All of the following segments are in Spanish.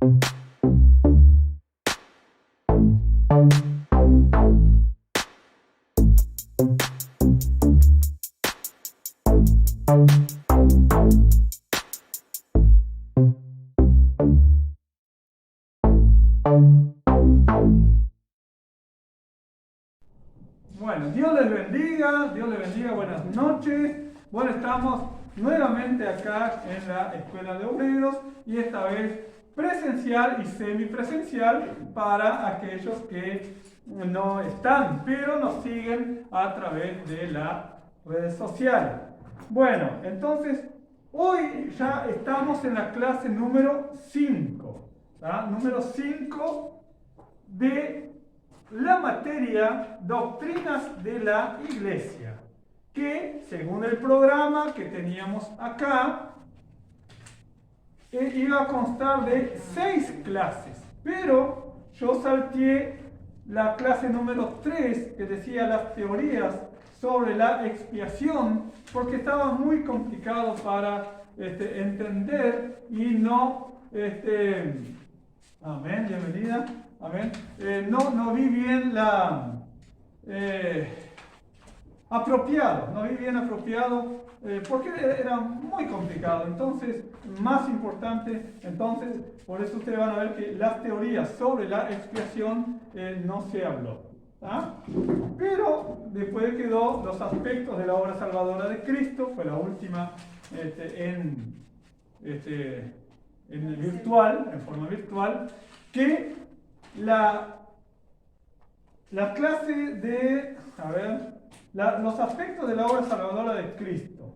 Bueno, Dios les bendiga, buenas noches. Bueno, estamos nuevamente acá en la Escuela de Obreros y esta vez presencial y semipresencial para aquellos que no están, pero nos siguen a través de las redes sociales. Bueno, entonces hoy ya estamos en la clase número 5, número 5 de la materia Doctrinas de la Iglesia, que según el programa que teníamos acá, iba a constar de 6 clases, pero yo salteé la clase número 3 que decía las teorías sobre la expiación, porque estaba muy complicado para entender y no, amén, bienvenida. Amén. No vi bien no vi bien apropiado, porque era muy complicado. Entonces, más importante, por eso ustedes van a ver que las teorías sobre la expiación no se habló. Pero después quedó los aspectos de la obra salvadora de Cristo, fue la última en forma virtual, que la clase de, los aspectos de la obra salvadora de Cristo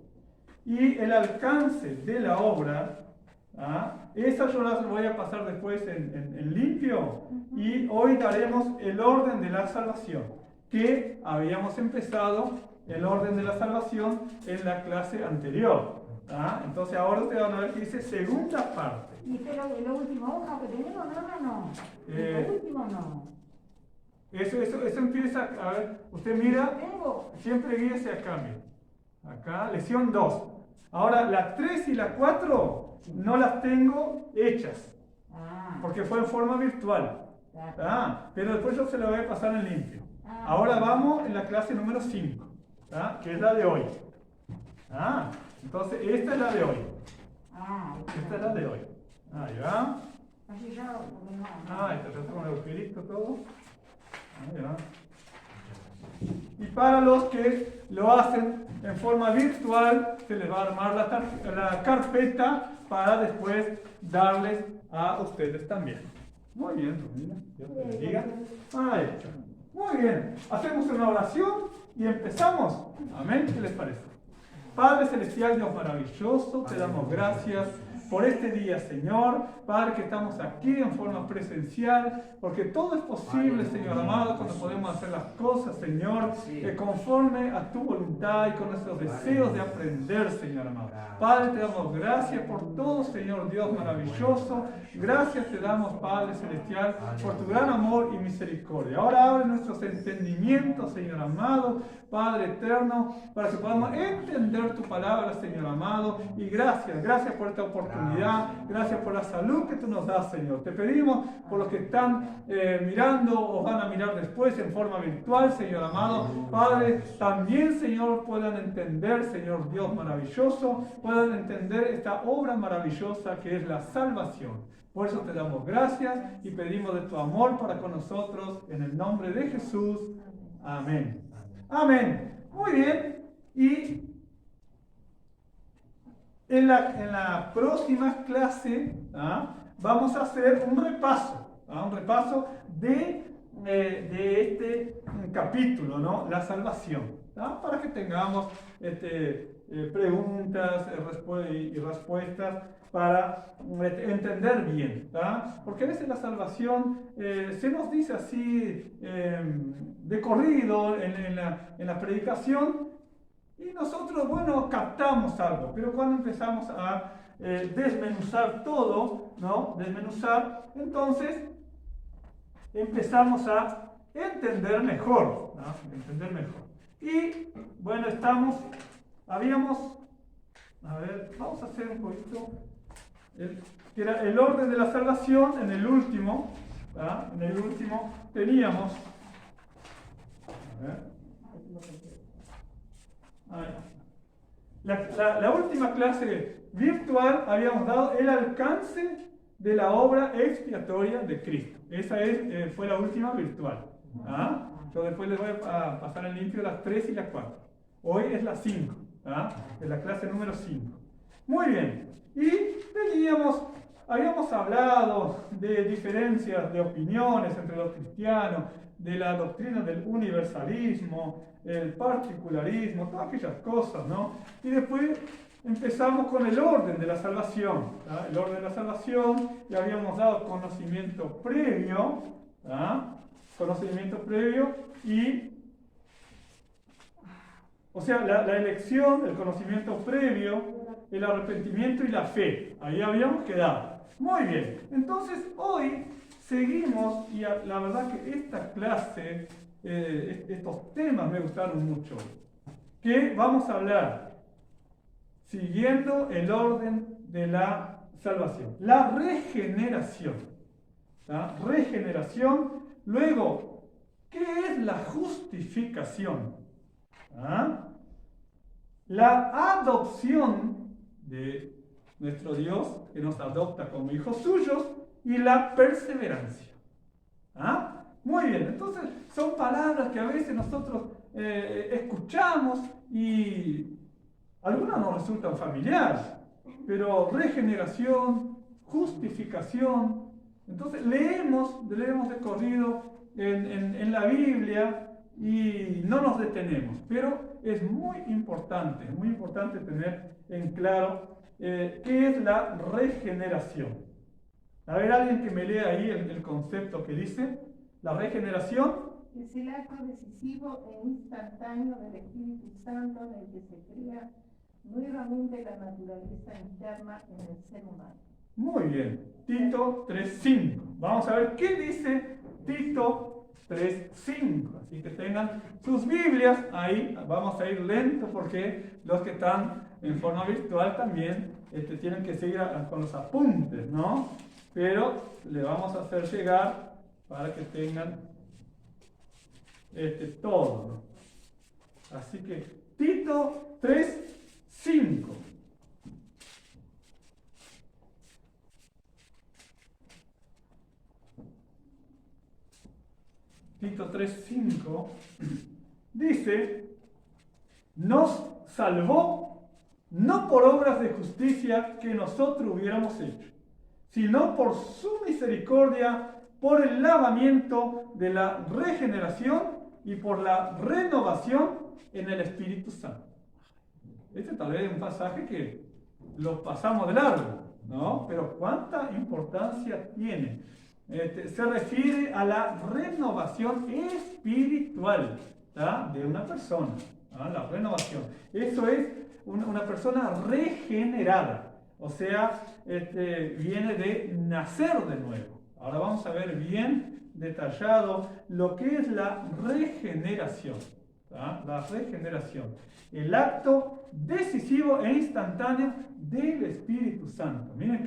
y el alcance de la obra, esa yo las voy a pasar después en limpio, y hoy daremos el orden de la salvación, que habíamos empezado el orden de la salvación en la clase anterior. Entonces ahora ustedes van a ver que dice segunda parte. Y pero la última hoja que tenemos, no. Lo último no. Eso empieza, a ver, usted mira, siempre guíese acá, mira. Acá, lección 2. Ahora, la 3 y la 4 no las tengo hechas, porque fue en forma virtual. Pero después yo se la voy a pasar en limpio. Ahora vamos en la clase número 5, que es la de hoy. Entonces, esta es la de hoy. Esta es la de hoy. Ahí va. Así ya, Está con el agujerito todo. Ahí va. Y para los que lo hacen en forma virtual, se les va a armar la carpeta para después darles a ustedes también. Muy bien, Romina. Dios te bendiga. Ahí está. Muy bien. Hacemos una oración y empezamos. Amén. ¿Qué les parece? Padre Celestial, Dios maravilloso, te damos gracias por este día, Señor. Padre, que estamos aquí en forma presencial, porque todo es posible, Señor amado, cuando podemos hacer las cosas, Señor, conforme a tu voluntad y con nuestros deseos de aprender, Señor amado. Padre, te damos gracias por todo, Señor Dios maravilloso. Gracias te damos, Padre Celestial, por tu gran amor y misericordia. Ahora abre nuestros entendimientos, Señor amado, Padre eterno, para que podamos entender tu palabra, Señor amado. Y gracias por esta oportunidad, gracias por la salud que tú nos das, Señor. Te pedimos por los que están mirando o van a mirar después en forma virtual, Señor amado. Padre, también, Señor, puedan entender, Señor Dios maravilloso, puedan entender esta obra maravillosa que es la salvación. Por eso te damos gracias y pedimos de tu amor para con nosotros, en el nombre de Jesús. Amén. Amén. Muy bien. Y en la próxima clase vamos a hacer un repaso de este capítulo, ¿no? La salvación, para que tengamos preguntas y respuestas para entender bien, porque a veces la salvación se nos dice así de corrido en la predicación, y nosotros, bueno, captamos algo, pero cuando empezamos a desmenuzar todo, ¿no? Entonces empezamos a entender mejor, Y, bueno, vamos a hacer un poquito, que era el orden de la salvación. En el último, ¿verdad? En el último teníamos, a ver, la última clase virtual habíamos dado el alcance de la obra expiatoria de Cristo. Esa fue la última virtual. ¿Ah? Yo después les voy a pasar en limpio las 3 y las 4. Hoy es la 5. ¿Ah? Es la clase número 5. Muy bien. Y habíamos hablado de diferencias de opiniones entre los cristianos, de la doctrina del universalismo, el particularismo, todas aquellas cosas, ¿no? Y después empezamos con el orden de la salvación. ¿Ah? El orden de la salvación, le habíamos dado conocimiento previo, ¿ah? Conocimiento previo y, o sea, la elección, el conocimiento previo, el arrepentimiento y la fe. Ahí habíamos quedado. Muy bien. Entonces, hoy seguimos, y la verdad que esta clase, estos temas me gustaron mucho, que vamos a hablar siguiendo el orden de la salvación. La regeneración. ¿Ah? Regeneración. Luego, ¿qué es la justificación? ¿Ah? La adopción de nuestro Dios, que nos adopta como hijos suyos, y la perseverancia. ¿Ah? Muy bien, entonces son palabras que a veces nosotros escuchamos y algunas nos resultan familiares, pero regeneración, justificación, entonces leemos de corrido en la Biblia y no nos detenemos, pero es muy importante tener en claro qué es la regeneración. A ver, alguien que me lea ahí el concepto que dice, la regeneración. Es el acto decisivo e instantáneo del Espíritu Santo en el que se crea nuevamente la naturaleza interna en el ser humano. Muy bien, Tito 3.5. Vamos a ver qué dice Tito 3.5. Así que tengan sus Biblias ahí. Vamos a ir lento porque los que están en forma virtual también tienen que seguir con los apuntes, ¿no? Pero le vamos a hacer llegar para que tengan todo, ¿no? Así que Tito 3.5. Tito 3.5 dice, nos salvó no por obras de justicia que nosotros hubiéramos hecho, sino por su misericordia, por el lavamiento de la regeneración y por la renovación en el Espíritu Santo. Este tal vez es un pasaje que lo pasamos de largo, ¿no? Pero cuánta importancia tiene. Se refiere a la renovación espiritual, ¿tá? De una persona, ¿tá? La renovación. Eso es una persona regenerada. O sea, viene de nacer de nuevo. Ahora vamos a ver bien detallado lo que es la regeneración. ¿Tá? La regeneración. El acto decisivo e instantáneo del Espíritu Santo. Miren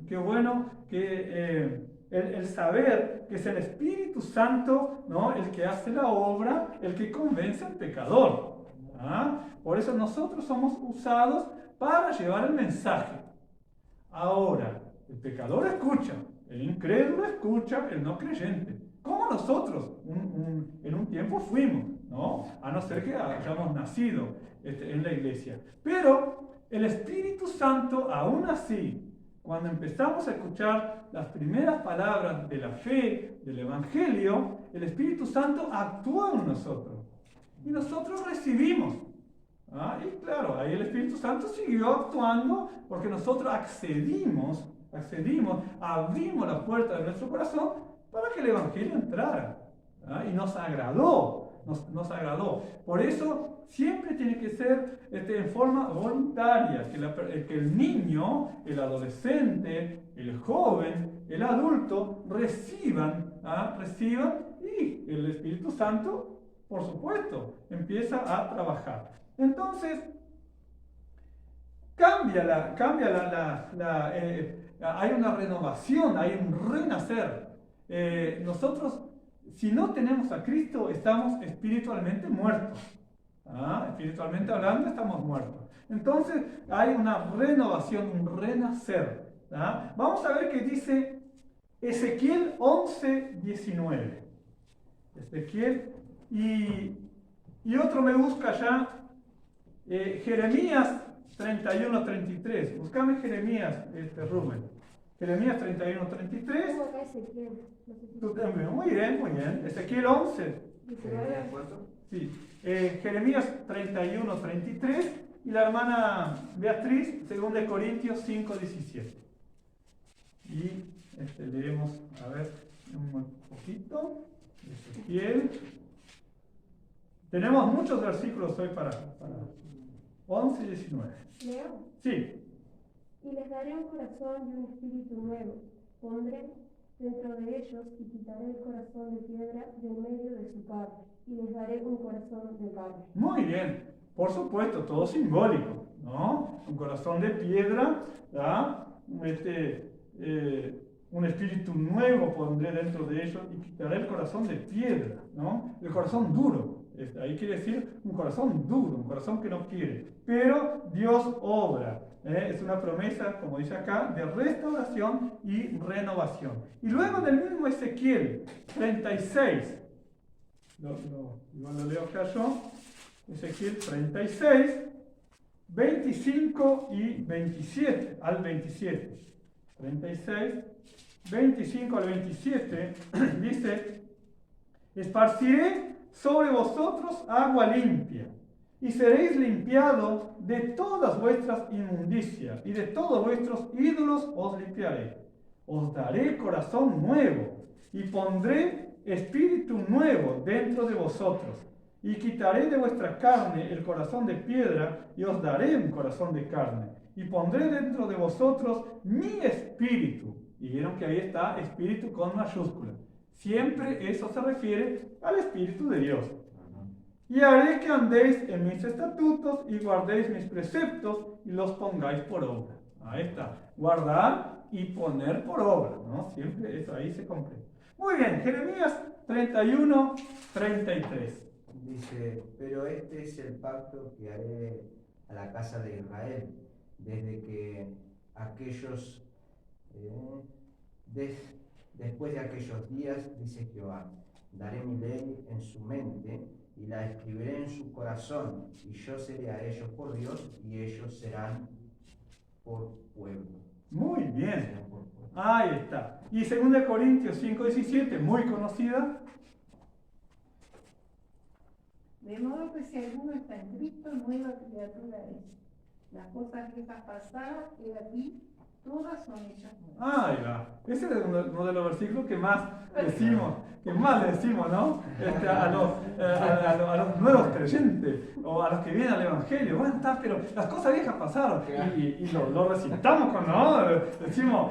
qué bueno que el saber que es el Espíritu Santo, ¿no? El que hace la obra, el que convence al pecador. ¿Ah? Por eso nosotros somos usados para llevar el mensaje. Ahora, el pecador escucha, el incrédulo escucha, el no creyente. Como nosotros en un tiempo fuimos, ¿no? A no ser que hayamos nacido en la iglesia. Pero el Espíritu Santo, aún así, cuando empezamos a escuchar las primeras palabras de la fe, del Evangelio, el Espíritu Santo actuó en nosotros. Y nosotros recibimos. ¿Ah? Y claro, ahí el Espíritu Santo siguió actuando porque nosotros accedimos, abrimos la puerta de nuestro corazón para que el Evangelio entrara. ¿Ah? Y nos agradó, nos agradó. Por eso siempre tiene que ser en forma voluntaria, que el niño, el adolescente, el joven, el adulto reciban y el Espíritu Santo, por supuesto, empieza a trabajar. Entonces, cambia hay una renovación, hay un renacer. Nosotros, si no tenemos a Cristo, estamos espiritualmente muertos. Espiritualmente hablando, estamos muertos. Entonces, hay una renovación, un renacer. Vamos a ver qué dice Ezequiel 11:19. Ezequiel, y otro me busca ya, Jeremías 31:33. Búscame Jeremías, Rubén. Jeremías 31:33. Tengo acá Ezequiel. No sé si- Tú también, muy bien, muy bien. Ezequiel 11. Sí. Jeremías 31:33 y la hermana Beatriz, 2 Corintios 5:17. Y leemos, a ver, un poquito. Ezequiel. Tenemos muchos versículos hoy para 11 y 19. Leo. Sí. Y les daré un corazón y un espíritu nuevo. Pondré dentro de ellos y quitaré el corazón de piedra del medio de su carne. Y les daré un corazón de carne. Muy bien. Por supuesto, todo simbólico, ¿no? Un corazón de piedra, ¿verdad? Un espíritu nuevo pondré dentro de ellos y quitaré el corazón de piedra, ¿no? El corazón duro. Ahí quiere decir un corazón duro, un corazón que no quiere. Pero Dios obra. Es una promesa, como dice acá, de restauración y renovación. Y luego del mismo Ezequiel 36, igual lo leo acá yo, Ezequiel 36, 25 y 27, al 27. 36, 25 al 27, dice, esparciré sobre vosotros agua limpia, y seréis limpiados de todas vuestras inmundicias, y de todos vuestros ídolos os limpiaré. Os daré corazón nuevo, y pondré espíritu nuevo dentro de vosotros, y quitaré de vuestra carne el corazón de piedra, y os daré un corazón de carne, y pondré dentro de vosotros mi espíritu. Y vieron que ahí está espíritu con mayúscula. Siempre eso se refiere al Espíritu de Dios. Y haré que andéis en mis estatutos y guardéis mis preceptos y los pongáis por obra. Ahí está. Guardar y poner por obra, ¿no? Siempre eso ahí se comprende. Muy bien, Jeremías 31:33. Dice, pero este es el pacto que haré a la casa de Israel, desde que aquellos, después de aquellos días, dice Jehová, daré mi ley en su mente y la escribiré en su corazón, y yo seré a ellos por Dios y ellos serán por pueblo. Muy bien. Serán por pueblo. Ahí está. Y 2 Corintios 5:17, muy conocida. De modo que si alguno está en Cristo, nueva criatura es. Las cosas viejas pasadas, he aquí, todas son hechas nuevas. Ahí va. Ese es uno de los versículos que más decimos, ¿no? A los nuevos creyentes o a los que vienen al Evangelio. Bueno, está, pero las cosas viejas pasaron. Y lo recitamos cuando decimos,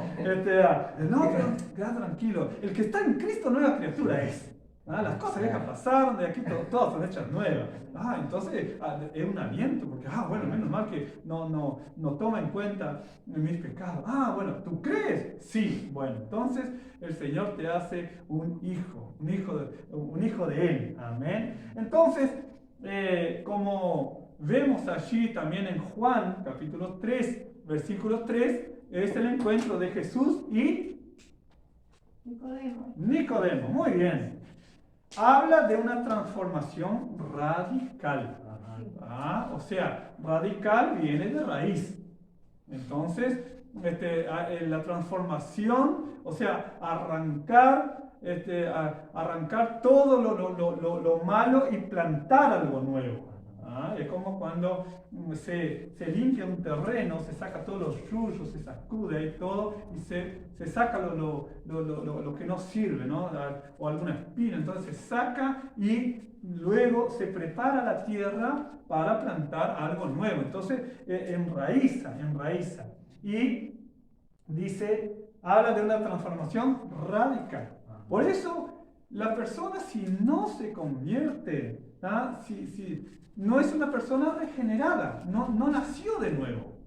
no, pero queda tranquilo. El que está en Cristo, nueva criatura es. Las cosas viejas pasaron, de aquí todas son hechas nuevas. Entonces es un aliento, porque, bueno, menos mal que no toma en cuenta mis pecados. Bueno, ¿tú crees? Sí. Bueno, entonces el Señor te hace un hijo de Él. Amén. Entonces, como vemos allí también en Juan, capítulo 3, versículo 3, es el encuentro de Jesús y Nicodemo. Muy bien. Habla de una transformación radical. O sea, radical viene de raíz. Entonces, la transformación, o sea, arrancar todo lo malo y plantar algo nuevo. Es como cuando se limpia un terreno, se saca todos los yuyos, se sacude ahí todo y se saca lo que no sirve, ¿no? O alguna espina, entonces se saca y luego se prepara la tierra para plantar algo nuevo. Entonces enraiza. Y habla de una transformación radical. Por eso la persona, si no se convierte, si no es una persona regenerada, no nació de nuevo.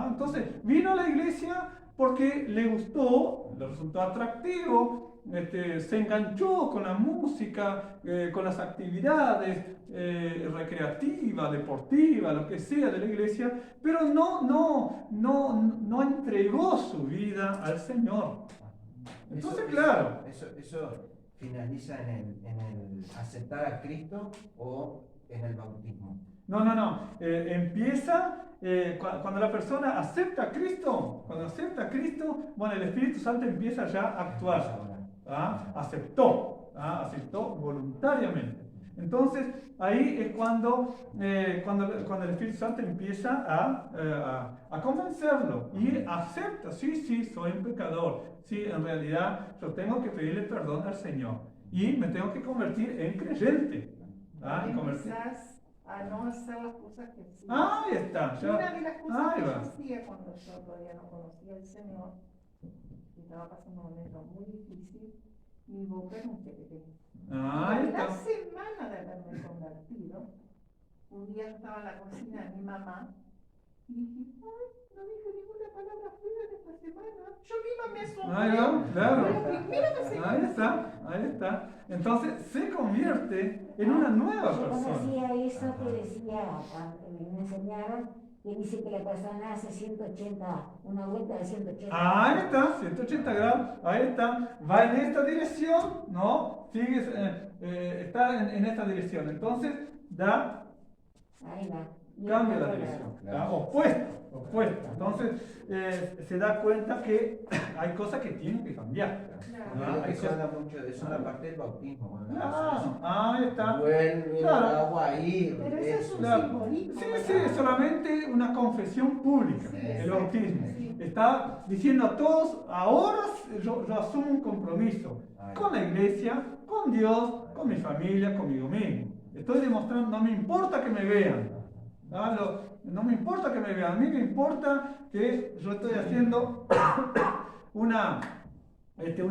Entonces, vino a la iglesia porque le gustó, le resultó atractivo, se enganchó con la música, con las actividades recreativas, deportivas, lo que sea de la iglesia, pero no entregó su vida al Señor. Entonces, claro. Eso finaliza en el aceptar a Cristo o en el bautismo. No. Empieza cuando la persona acepta a Cristo. Bueno, el Espíritu Santo empieza ya a actuar. Aceptó voluntariamente. Entonces, ahí es cuando el Espíritu Santo empieza a convencerlo y acepta, sí, soy un pecador, sí, en realidad yo tengo que pedirle perdón al Señor y me tengo que convertir en creyente. Quizás a no hacer las cosas que hacía. Ahí está. Ya. Una de las cosas que yo va. hacía cuando yo todavía no conocía al Señor, y estaba pasando un momento muy difícil, mi boca era un tequete. Ahí La está. semana de haberme convertido, un día estaba en la cocina de mi mamá y dije, ay, no dije ninguna palabra fea en esta semana. Yo misma me asombré. Ahí va, claro. Fue lo primero que se me Ahí está. Entonces se convierte en una nueva Yo persona. conocía eso que decía, me enseñaron, que dice que la persona hace 180, una vuelta de 180. Ahí está, 180 grados, ahí está, va en esta dirección, ¿no? Sigue, está en esta dirección, entonces da, Ahí va. cambia la dirección, ¿tá? Opuesto. Entonces se da cuenta que hay cosas que tienen que cambiar. Claro. Ahí se habla mucho de eso en la parte del bautismo. Cuando Claro, ahí está. vuelve el Claro. agua ahí. Pero eso es un Claro. simbolismo. Sí, es solamente una confesión pública, Sí, el exacto, bautismo. sí. Está diciendo a todos, ahora yo asumo un compromiso Ahí. con la iglesia, con Dios, con mi familia, conmigo mismo. Estoy demostrando, no me importa que me vean. No me importa que me vean, a mí me importa que yo estoy haciendo una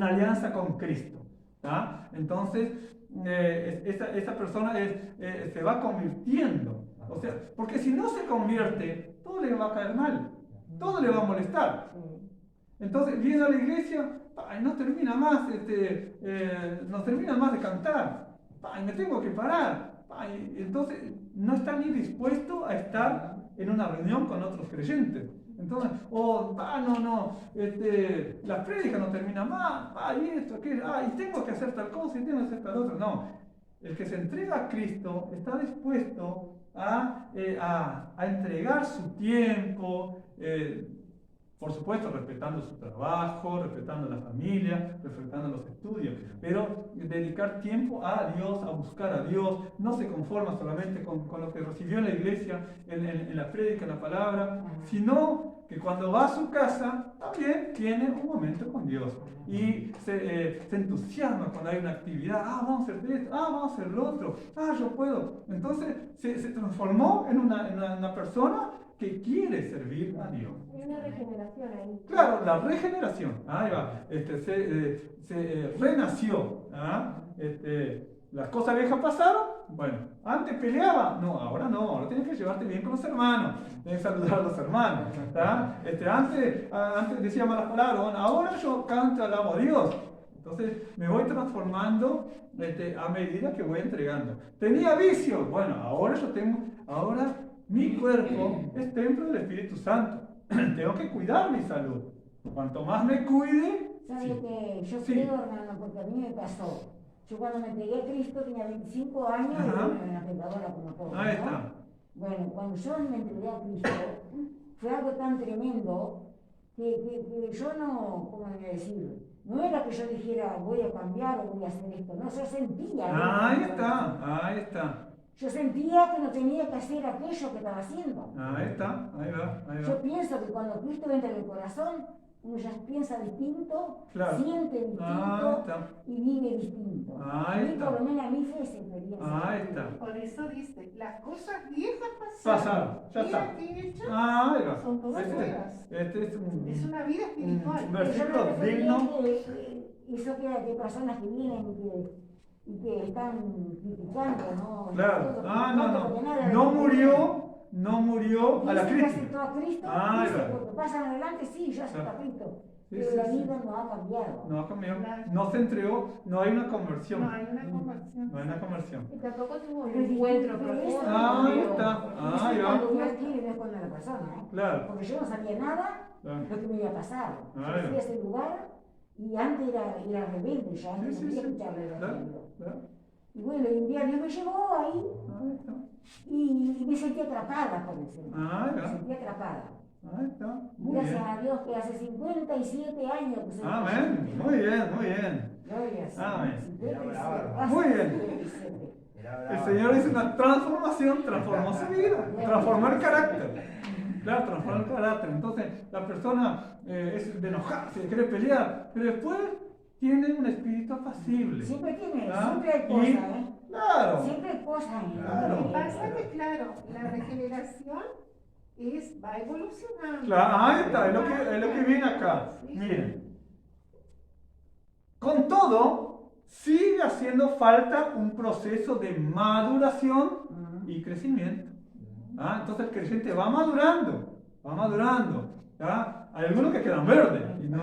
alianza con Cristo. ¿Tá? Entonces, esa persona se va convirtiendo. O sea, porque si no se convierte, todo le va a caer mal, todo le va a molestar. Entonces viene a la iglesia, y no termina más, no termina más de cantar, y me tengo que parar. Y entonces no está ni dispuesto a estar en una reunión con otros creyentes. Entonces, la prédica no termina más, y esto, aquello, y tengo que hacer tal cosa y tengo que hacer tal otra. No, el que se entrega a Cristo está dispuesto a entregar su tiempo, por supuesto respetando su trabajo, respetando la familia, respetando los estudios, pero dedicar tiempo a Dios, a buscar a Dios, no se conforma solamente con lo que recibió en la iglesia, en la prédica, en la palabra, sino que cuando va a su casa también tiene un momento con Dios y se entusiasma cuando hay una actividad, vamos a hacer esto, vamos a hacer lo otro, yo puedo. Entonces se transformó en una persona que quiere servir a Dios. Hay una regeneración ahí. Claro, la regeneración, ahí va, se renació, las cosas viejas pasaron, bueno, antes peleaba, no, ahora tienes que llevarte bien con los hermanos, tienes que saludar a los hermanos, ¿tá? Antes decía malas palabras, bueno, ahora yo canto, alabo a Dios. Entonces me voy transformando a medida que voy entregando. Tenía vicios, bueno, ahora mi cuerpo es templo del Espíritu Santo. Tengo que cuidar mi salud. Cuanto más me cuide, ¿Sabe sí. que yo Sí. creo, hermano? Porque a mí me pasó. Yo cuando me entregué a Cristo tenía 25 años Ajá. y bueno, en la tentadora como todo. Ahí ¿no? está. Bueno, cuando yo me entregué a Cristo, fue algo tan tremendo que yo no, ¿cómo voy a decir? No era que yo dijera voy a cambiar o voy a hacer esto, no, yo sentía. Ahí está. Yo sentía que no tenía que hacer aquello que estaba haciendo. Ahí va. Yo pienso que cuando Cristo entra en el corazón, uno ya piensa distinto, Claro. siente Ahí distinto está. y vive distinto. Ahí A mí, está. por lo menos a mí fue esa experiencia. Ahí está. Por eso dice, las cosas viejas Pasaron, ya Mira está. qué hechas Ahí va. son todas nuevas. Este es Es una vida espiritual. un Pero yo versículo me refería digno. que eso queda de personas que vienen y que están criticando, ¿no? Claro. Todo, porque No porque nada No de- murió no murió a la Dice que crítica. aceptó a Cristo, Ah, dice, claro. porque pasan adelante, sí, yo acepto a Cristo. Sí, Pero sí, la sí. vida no ha cambiado. No ha cambiado, Claro. no se entregó, no hay una conversión. No hay una conversión. No hay una conversión. Y tampoco tuvo un Pero es encuentro distinto, pero profundo. Ah, ahí pero- está. Eso Ah, es ya. cuando Dios quiere, no es cuando la persona, ¿eh? Claro. Porque yo no sabía nada Claro. lo que me iba a pasar. Yo Claro. fui a ese lugar y antes era rebelde, ya antes Sí, no sí, quería sí. escucharle a Claro, Dios. claro. Y bueno, y un día Dios me llevó ahí Ahí está. y me sentí atrapada con el Señor. Ah, Me ya. sentí atrapada. Ahí está. Y Muy gracias bien. a Dios que hace 57 años que se Amén. Muy bien, muy bien. Gloria al Señor. Amén. 57. Muy bien. 57. El Señor hizo una transformación, transformó su vida, transformó el carácter. Claro, transformó el carácter. Entonces, la persona es de enojarse, de querer pelear, pero después tiene un espíritu apacible. Siempre tiene, ¿Ah? siempre hay Y- cosas, ¿eh? Claro. Siempre hay cosas en Claro. Lo que pasa es que, claro, la regeneración va evolucionando. Claro, ahí está, es lo que viene acá. Sí. Miren. Con todo, sigue haciendo falta un proceso de maduración y crecimiento. ¿Ah? Entonces el creyente va madurando, va madurando. ¿Ah? Hay algunos que quedan verdes y no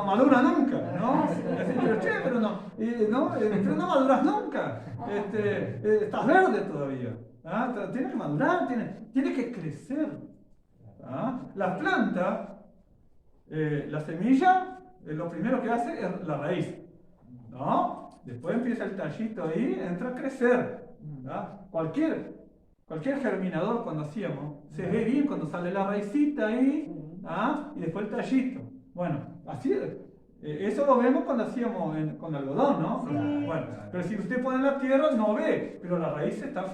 maduran nunca, ¿no? Así, pero che, pero pero no maduras nunca. Estás verde todavía. ¿Ah? Tienes que madurar, tienes que crecer. ¿Ah? La planta, la semilla, lo primero que hace es la raíz, ¿no? Después empieza el tallito ahí, entra a crecer. ¿Ah? Cualquier germinador cuando hacíamos, se ve bien cuando sale la raicita ahí, ¿ah? Y después el tallito. Bueno, así eso lo vemos cuando hacíamos con algodón, ¿no? Sí. Bueno, pero si usted pone en la tierra no ve, pero la raíz se está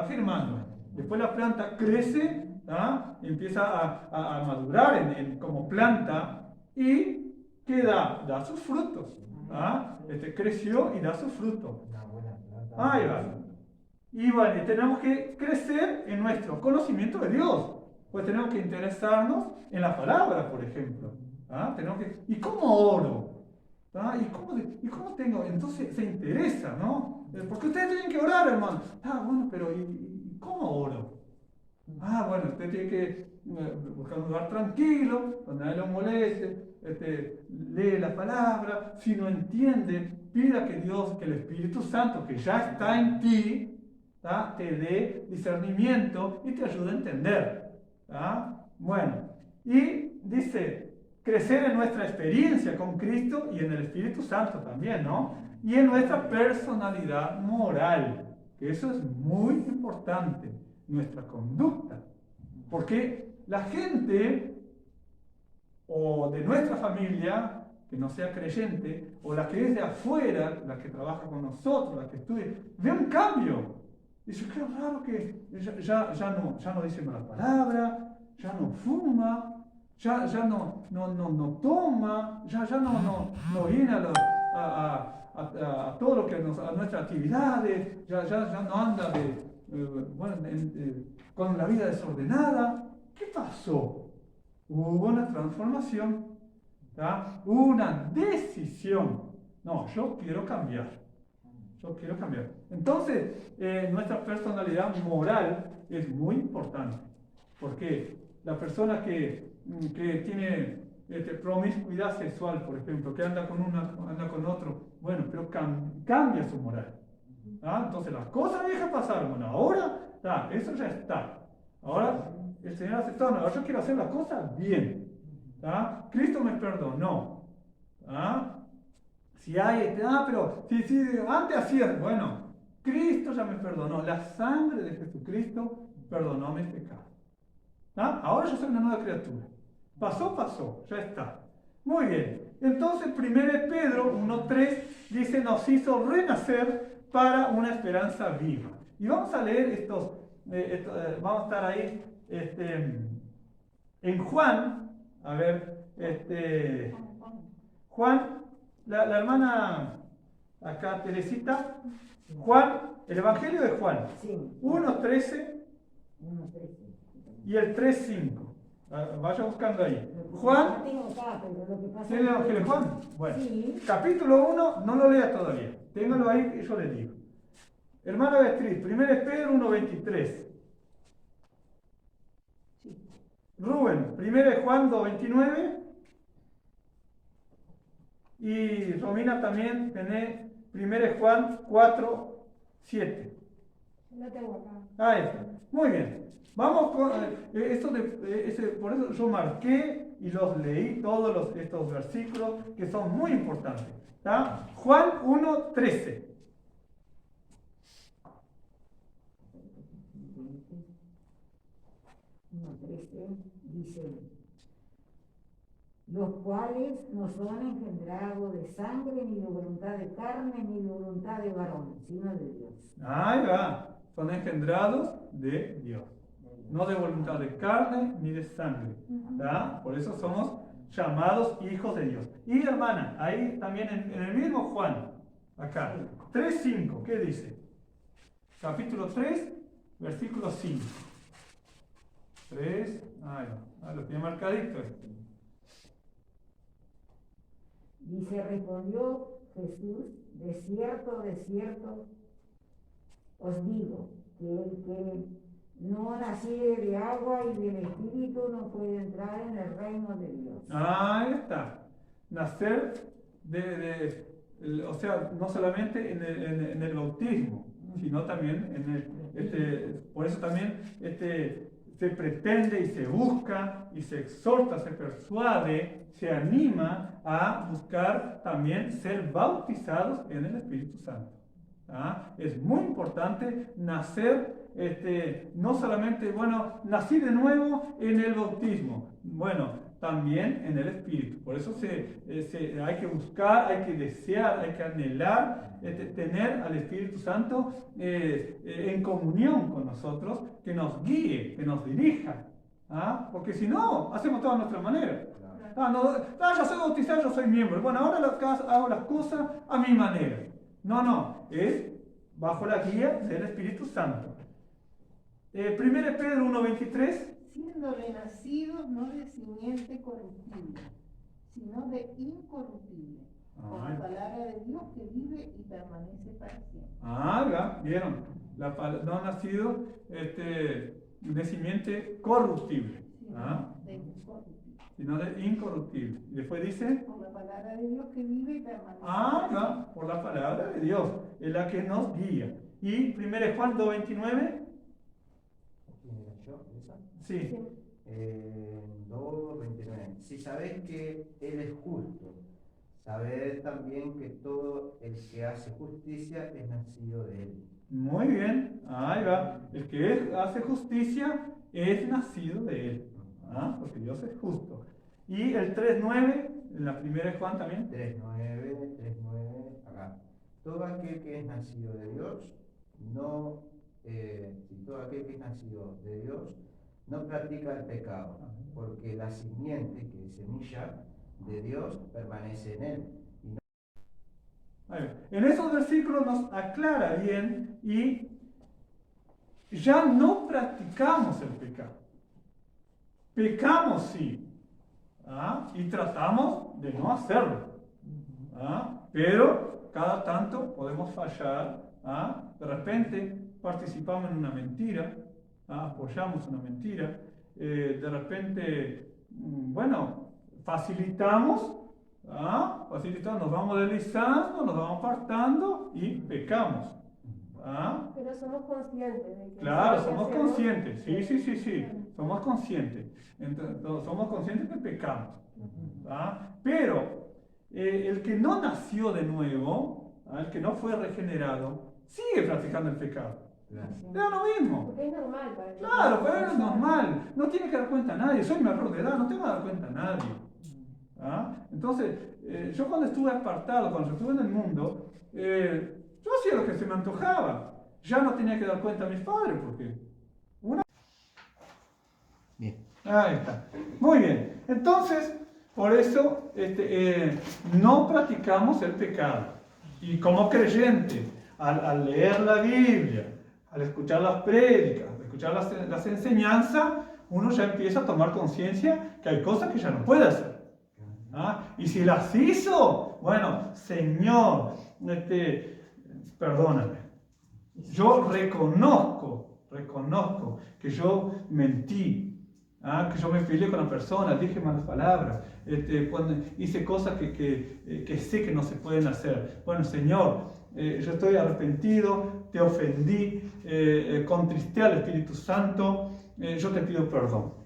firmando. Después la planta crece, ¿ah? Empieza a madurar como planta y ¿qué da? Da sus frutos. ¿Ah? Creció y da sus frutos. Ahí va. Y bueno, tenemos que crecer en nuestro conocimiento de Dios. Pues tenemos que interesarnos en la palabra, por ejemplo. ¿Ah? ¿Y cómo oro? ¿Ah? ¿Y cómo tengo? Entonces se interesa, ¿no? Porque ustedes tienen que orar, hermano. Ah, bueno, pero ¿y cómo oro? Ah, bueno, usted tiene que buscar un lugar tranquilo, donde nadie lo moleste, lee la palabra. Si no entiende, pida que Dios, que el Espíritu Santo, que ya está en ti, ¿tá? Te dé discernimiento y te ayude a entender. ¿Tá? Bueno, y dice, crecer en nuestra experiencia con Cristo y en el Espíritu Santo también, ¿no? Y en nuestra personalidad moral, que eso es muy importante, nuestra conducta. Porque la gente, o de nuestra familia, que no sea creyente, o la que es de afuera, la que trabaja con nosotros, la que estudia, ve un cambio. Dice, qué raro que ya no dice malas palabras, ya no fuma, ya no toma, ya no viene a todo lo que a nuestras actividades, ya no anda con la vida desordenada. ¿Qué pasó? Hubo una transformación, ¿tá? Una decisión. No, yo quiero cambiar. Yo quiero cambiar. Entonces, nuestra personalidad moral es muy importante. Porque la persona que tiene promiscuidad sexual, por ejemplo, que anda con otro, bueno, pero cambia su moral. ¿Ah? Entonces, las cosas viejas pasaron. Bueno, ahora, eso ya está. Ahora, el Señor aceptó. Ahora yo quiero hacer las cosas bien. ¿Ah? Cristo me perdonó. ¿Ah? Si hay, pero si antes hacías, bueno, Cristo ya me perdonó, la sangre de Jesucristo perdonó mis pecados. ¿Ah? Ahora yo soy una nueva criatura. Pasó, ya está. Muy bien. Entonces, 1 Pedro 1:3 dice, nos hizo renacer para una esperanza viva. Y vamos a leer vamos a estar ahí en Juan, a ver, Juan. La hermana acá, Teresita, Juan, el Evangelio de Juan, Sí. 1:13 y el 3:5. Vaya buscando ahí. Juan, No tengo acá, pero lo que pasa ¿tiene el es que- Evangelio de Juan? Bueno, Sí. capítulo 1, no lo lea todavía. Téngalo ahí y yo le digo. Hermana Beatriz, 1 Pedro 1:23. Rubén, 1 Juan 2:29. Y Romina también tiene 1 Juan 4:7. Lo tengo acá. Ahí está. Muy bien. Vamos con por eso yo marqué y los leí todos estos versículos que son muy importantes. ¿Tá? Juan 1:13. 1:13 dice, los cuales no son engendrados de sangre, ni de voluntad de carne, ni de voluntad de varón, sino de Dios. Ahí va. Son engendrados de Dios. No de voluntad de carne ni de sangre. ¿Tá? Por eso somos llamados hijos de Dios. Y hermana, ahí también en el mismo Juan, acá, 3:5, ¿qué dice? Capítulo 3, versículo 5. 3, ahí va, lo tiene marcadito. Dice, respondió Jesús, de cierto, os digo, que el que no naciere de agua y del Espíritu no puede entrar en el reino de Dios. Ahí está. Nacer o sea, no solamente en el bautismo, sino también por eso también se pretende y se busca y se exhorta, se persuade, se anima a buscar también ser bautizados en el Espíritu Santo. ¿Ah? Es muy importante nacer, no solamente, nací de nuevo en el bautismo, también en el Espíritu. Por eso hay que buscar, hay que desear, hay que anhelar tener al Espíritu Santo en comunión con nosotros, que nos guíe, que nos dirija. ¿Ah? Porque si no, hacemos todo a nuestra manera. Yo soy bautizado, yo soy miembro. Ahora hago las cosas a mi manera. No, es bajo la guía del Espíritu Santo. 1 Pedro 1:23. Siendo renacidos no de simiente corruptible, sino de incorruptible, por la palabra de Dios que vive y permanece para siempre. ¿Vieron? No nacido de simiente corruptible, De incorruptible. sino de incorruptible. Y después dice, por la palabra de Dios que vive y permanece para siempre. Por la palabra de Dios, es la que nos guía. Y 1 Juan 2:29. ¿Quién era yo? ¿Esa? Sí. 2:29. Si sabéis que Él es justo, sabed también que todo el que hace justicia es nacido de Él. Muy bien, ahí va. El que hace justicia es nacido de Él. Porque Dios es justo. Y el 3:9, en la 1 Juan también. 3:9, acá. Todo aquel que es nacido de Dios, todo aquel que es nacido de Dios, no practica el pecado, porque la simiente, que es semilla de Dios, permanece en él. En esos versículos nos aclara bien y ya no practicamos el pecado. Pecamos sí, y tratamos de no hacerlo, pero cada tanto podemos fallar, de repente participamos en una mentira, apoyamos una mentira, de repente, facilitamos, nos vamos deslizando, nos vamos apartando y pecamos. Pero somos conscientes de que... Claro, somos conscientes, sí, somos conscientes. Entonces, somos conscientes que pecamos. Pero el que no nació de nuevo, el que no fue regenerado, sigue practicando el pecado. Es lo mismo. Porque es normal para él. Claro, pero es normal. No tiene que dar cuenta a nadie. Soy menor de edad, no tengo que dar cuenta a nadie. Entonces, yo cuando estuve apartado, cuando yo estuve en el mundo, yo hacía lo que se me antojaba. Ya no tenía que dar cuenta a mis padres, porque Bien. Ahí está. Muy bien. Entonces, por eso no practicamos el pecado. Y como creyente, al leer la Biblia, al escuchar las prédicas, al escuchar las enseñanzas, uno ya empieza a tomar conciencia que hay cosas que ya no puede hacer. Y si las hizo, Señor, perdóname. Yo reconozco que yo mentí, Que yo me peleé con la persona, dije malas palabras, cuando hice cosas que sé que no se pueden hacer. Bueno, Señor, yo estoy arrepentido, te ofendí, contristé al Espíritu Santo, yo te pido perdón.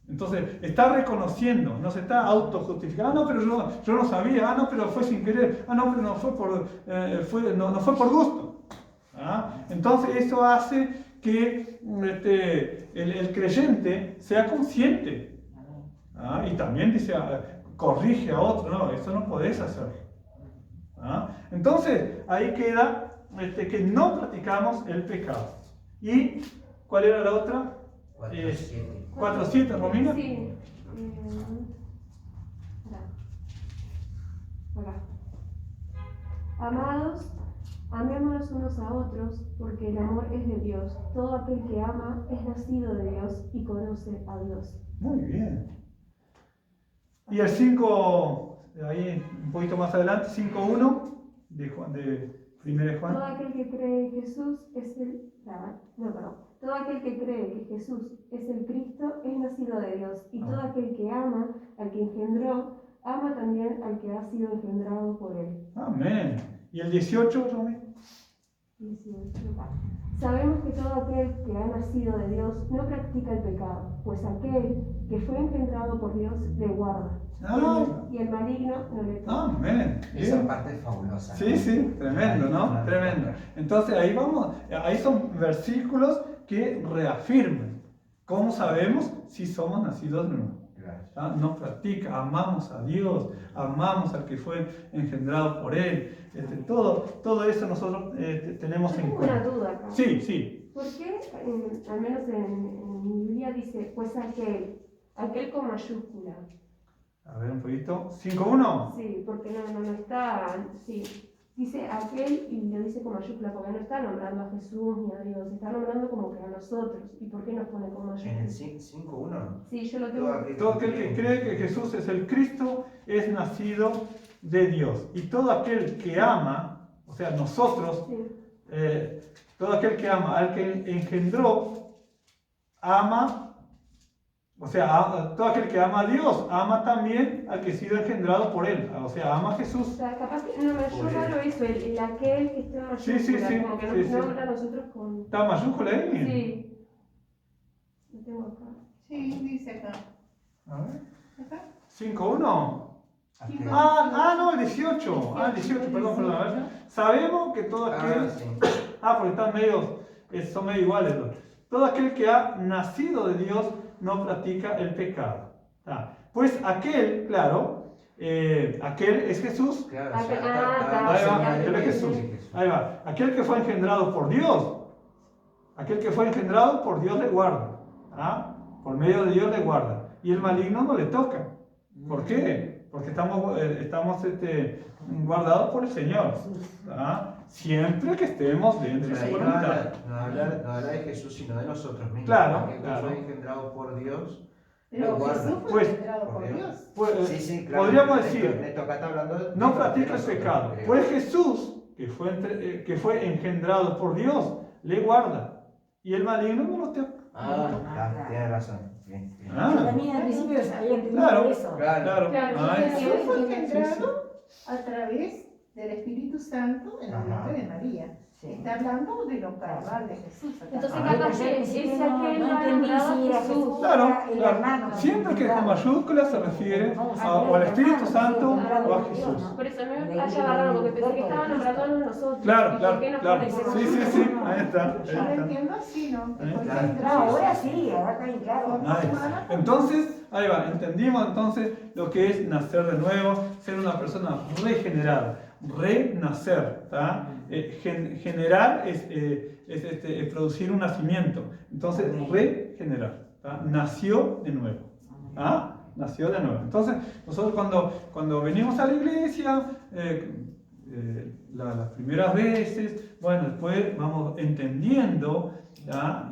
Entonces, está reconociendo, no se está autojustificando. No, pero yo no sabía, no, pero fue sin querer, no, pero no fue por gusto. Entonces, eso hace que el creyente sea consciente. Y también dice, corrige a otro, no, eso no podés hacer. Entonces, ahí queda que no practicamos el pecado. ¿Y cuál era la otra? 4:7, Romina. Sí. Acá. Amados, amémonos unos a otros, porque el amor es de Dios. Todo aquel que ama es nacido de Dios y conoce a Dios. Muy bien. Y el 5, ahí un poquito más adelante, 5:1 de 1 Juan. Todo aquel que cree que Jesús es Todo aquel que cree que Jesús es el Cristo es nacido de Dios, y todo aquel que ama al que engendró, ama también al que ha sido engendrado por él. Amén. ¿Y el 18, Romy? 18. Sabemos que todo aquel que ha nacido de Dios no practica el pecado, pues aquel que fue engendrado por Dios le guarda. Y el maligno no le toca. Amén. Esa parte es fabulosa. Sí, tremendo, ¿no? Tremendo. Entonces ahí son versículos que reafirman cómo sabemos si somos nacidos de nuevo. Nos practica, amamos a Dios, amamos al que fue engendrado por Él. Todo eso nosotros tenemos en cuenta. Tengo una duda acá. Sí. ¿Por qué, al menos en mi Biblia dice, pues aquel con mayúscula? A ver un poquito. 5:1. Sí, porque no está, sí. Dice aquel y lo dice con mayúscula, porque no está nombrando a Jesús ni a Dios, está nombrando como que a nosotros. ¿Y por qué nos pone con mayúscula? En el 5:1. Sí, yo lo tengo. Todo aquel que cree que Jesús es el Cristo es nacido de Dios. Y todo aquel que ama, o sea, nosotros, Sí. todo aquel que ama al que engendró, ama. O sea, todo aquel que ama a Dios, ama también al que ha sido engendrado por Él. O sea, ama a Jesús. O sea, capaz que no me ayuda lo hizo, el aquel que está en mayúscula, Sí, como que sí, nos sí. nombra a nosotros con... ¿Está mayúscula ahí? Sí. Lo tengo acá. Sí, dice acá. A ver. Acá. 5:1. Aquel. No, el 18. El 18, perdón. A ver. Sabemos que todo aquel... Sí. Porque están son medio iguales. Todo aquel que ha nacido de Dios no practica el pecado. Pues aquel, claro, aquel es Jesús. Claro, Ahí va, aquel es Jesús. Ahí va. Aquel que fue engendrado por Dios. Aquel que fue engendrado por Dios le guarda. Por medio de Dios le guarda. Y el maligno no le toca. ¿Por qué? Porque estamos guardados por el Señor. Siempre que estemos dentro de su voluntad. No habla de Jesús, sino de nosotros mismos. Claro, Aquel que fue engendrado por Dios. Pero guarda. Jesús fue Pues, engendrado por Dios. Sí, claro. Podríamos decir, Le toca estar hablando no practica el nosotros, pecado. creo. Pues Jesús, que fue engendrado por Dios, le guarda. Y el maligno no lo toca. Tienes razón. Bien. Yo también al principio sabía entendido Claro. eso. Claro. Jesús fue Sí, engendrado a través del Espíritu Santo en el vientre de María. Sí. Está hablando de lo carnal de Jesús. Acá. Entonces, Ah, capaz yo que pensé que ese no aquel entendí va nombrado a si era Jesús. Jesús. Claro, El claro. hermano, Siempre que con claro. mayúscula se refiere o al Espíritu Santo o a Jesús. Por eso me haya agarrado, porque pensé que estaba nombrando a nosotros. Claro, ¿Y por qué nos claro. pone con Sí, mayúscula? ahí está. Yo lo entiendo así, ¿no? Que fue Claro. engendrado. Ahora sí, ahora está bien claro. Entonces, ahí va, entendimos entonces lo que es nacer de nuevo, ser una persona regenerada, renacer, generar es producir un nacimiento, entonces regenerar, nació de nuevo, nació de nuevo. Entonces, nosotros cuando venimos a la iglesia, las primeras veces, bueno, después vamos entendiendo,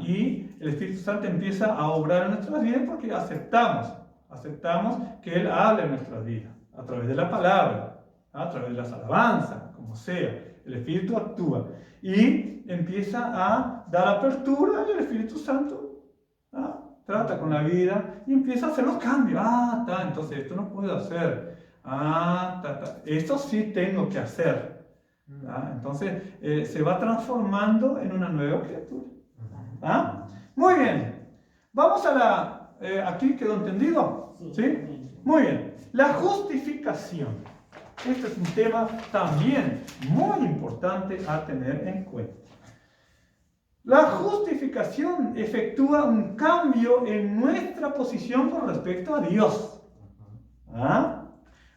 y el Espíritu Santo empieza a obrar en nuestras vidas porque aceptamos que Él hable en nuestras vidas, a través de la palabra, a través de las alabanzas, como sea. El Espíritu actúa y empieza a dar apertura y el Espíritu Santo trata con la vida y empieza a hacer los cambios. Entonces esto no puedo hacer. Esto sí tengo que hacer. Entonces se va transformando en una nueva criatura. Muy bien. Vamos a ¿aquí quedó entendido? ¿Sí? Muy bien. La justificación. Este es un tema también muy importante a tener en cuenta. La justificación efectúa un cambio en nuestra posición con respecto a Dios.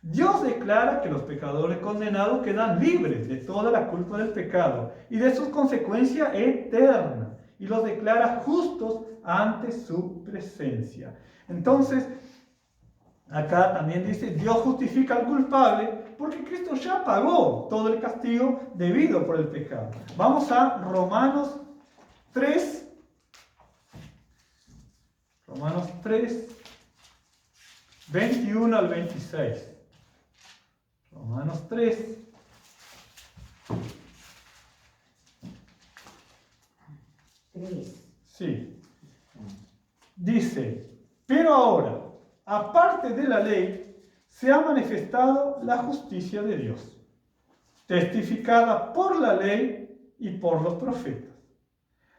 Dios declara que los pecadores condenados quedan libres de toda la culpa del pecado y de sus consecuencias eternas, y los declara justos ante su presencia. Entonces, acá también dice, Dios justifica al culpable porque Cristo ya pagó todo el castigo debido por el pecado. Vamos a Romanos 3, 21 al 26. Romanos 3. Sí. Dice, pero ahora, aparte de la ley, se ha manifestado la justicia de Dios, testificada por la ley y por los profetas.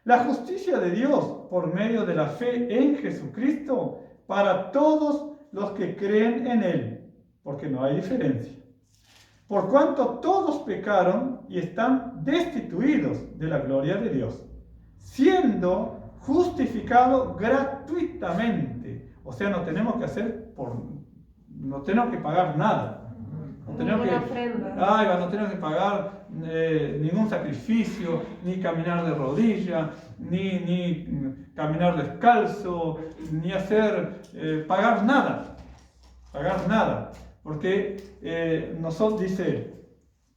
La justicia de Dios por medio de la fe en Jesucristo para todos los que creen en Él, porque no hay diferencia. Por cuanto todos pecaron y están destituidos de la gloria de Dios, siendo justificados gratuitamente. O sea, no tenemos que pagar nada. No tenemos que pagar ningún sacrificio, ni caminar de rodillas, ni caminar descalzo, ni pagar nada. Porque nosotros dice,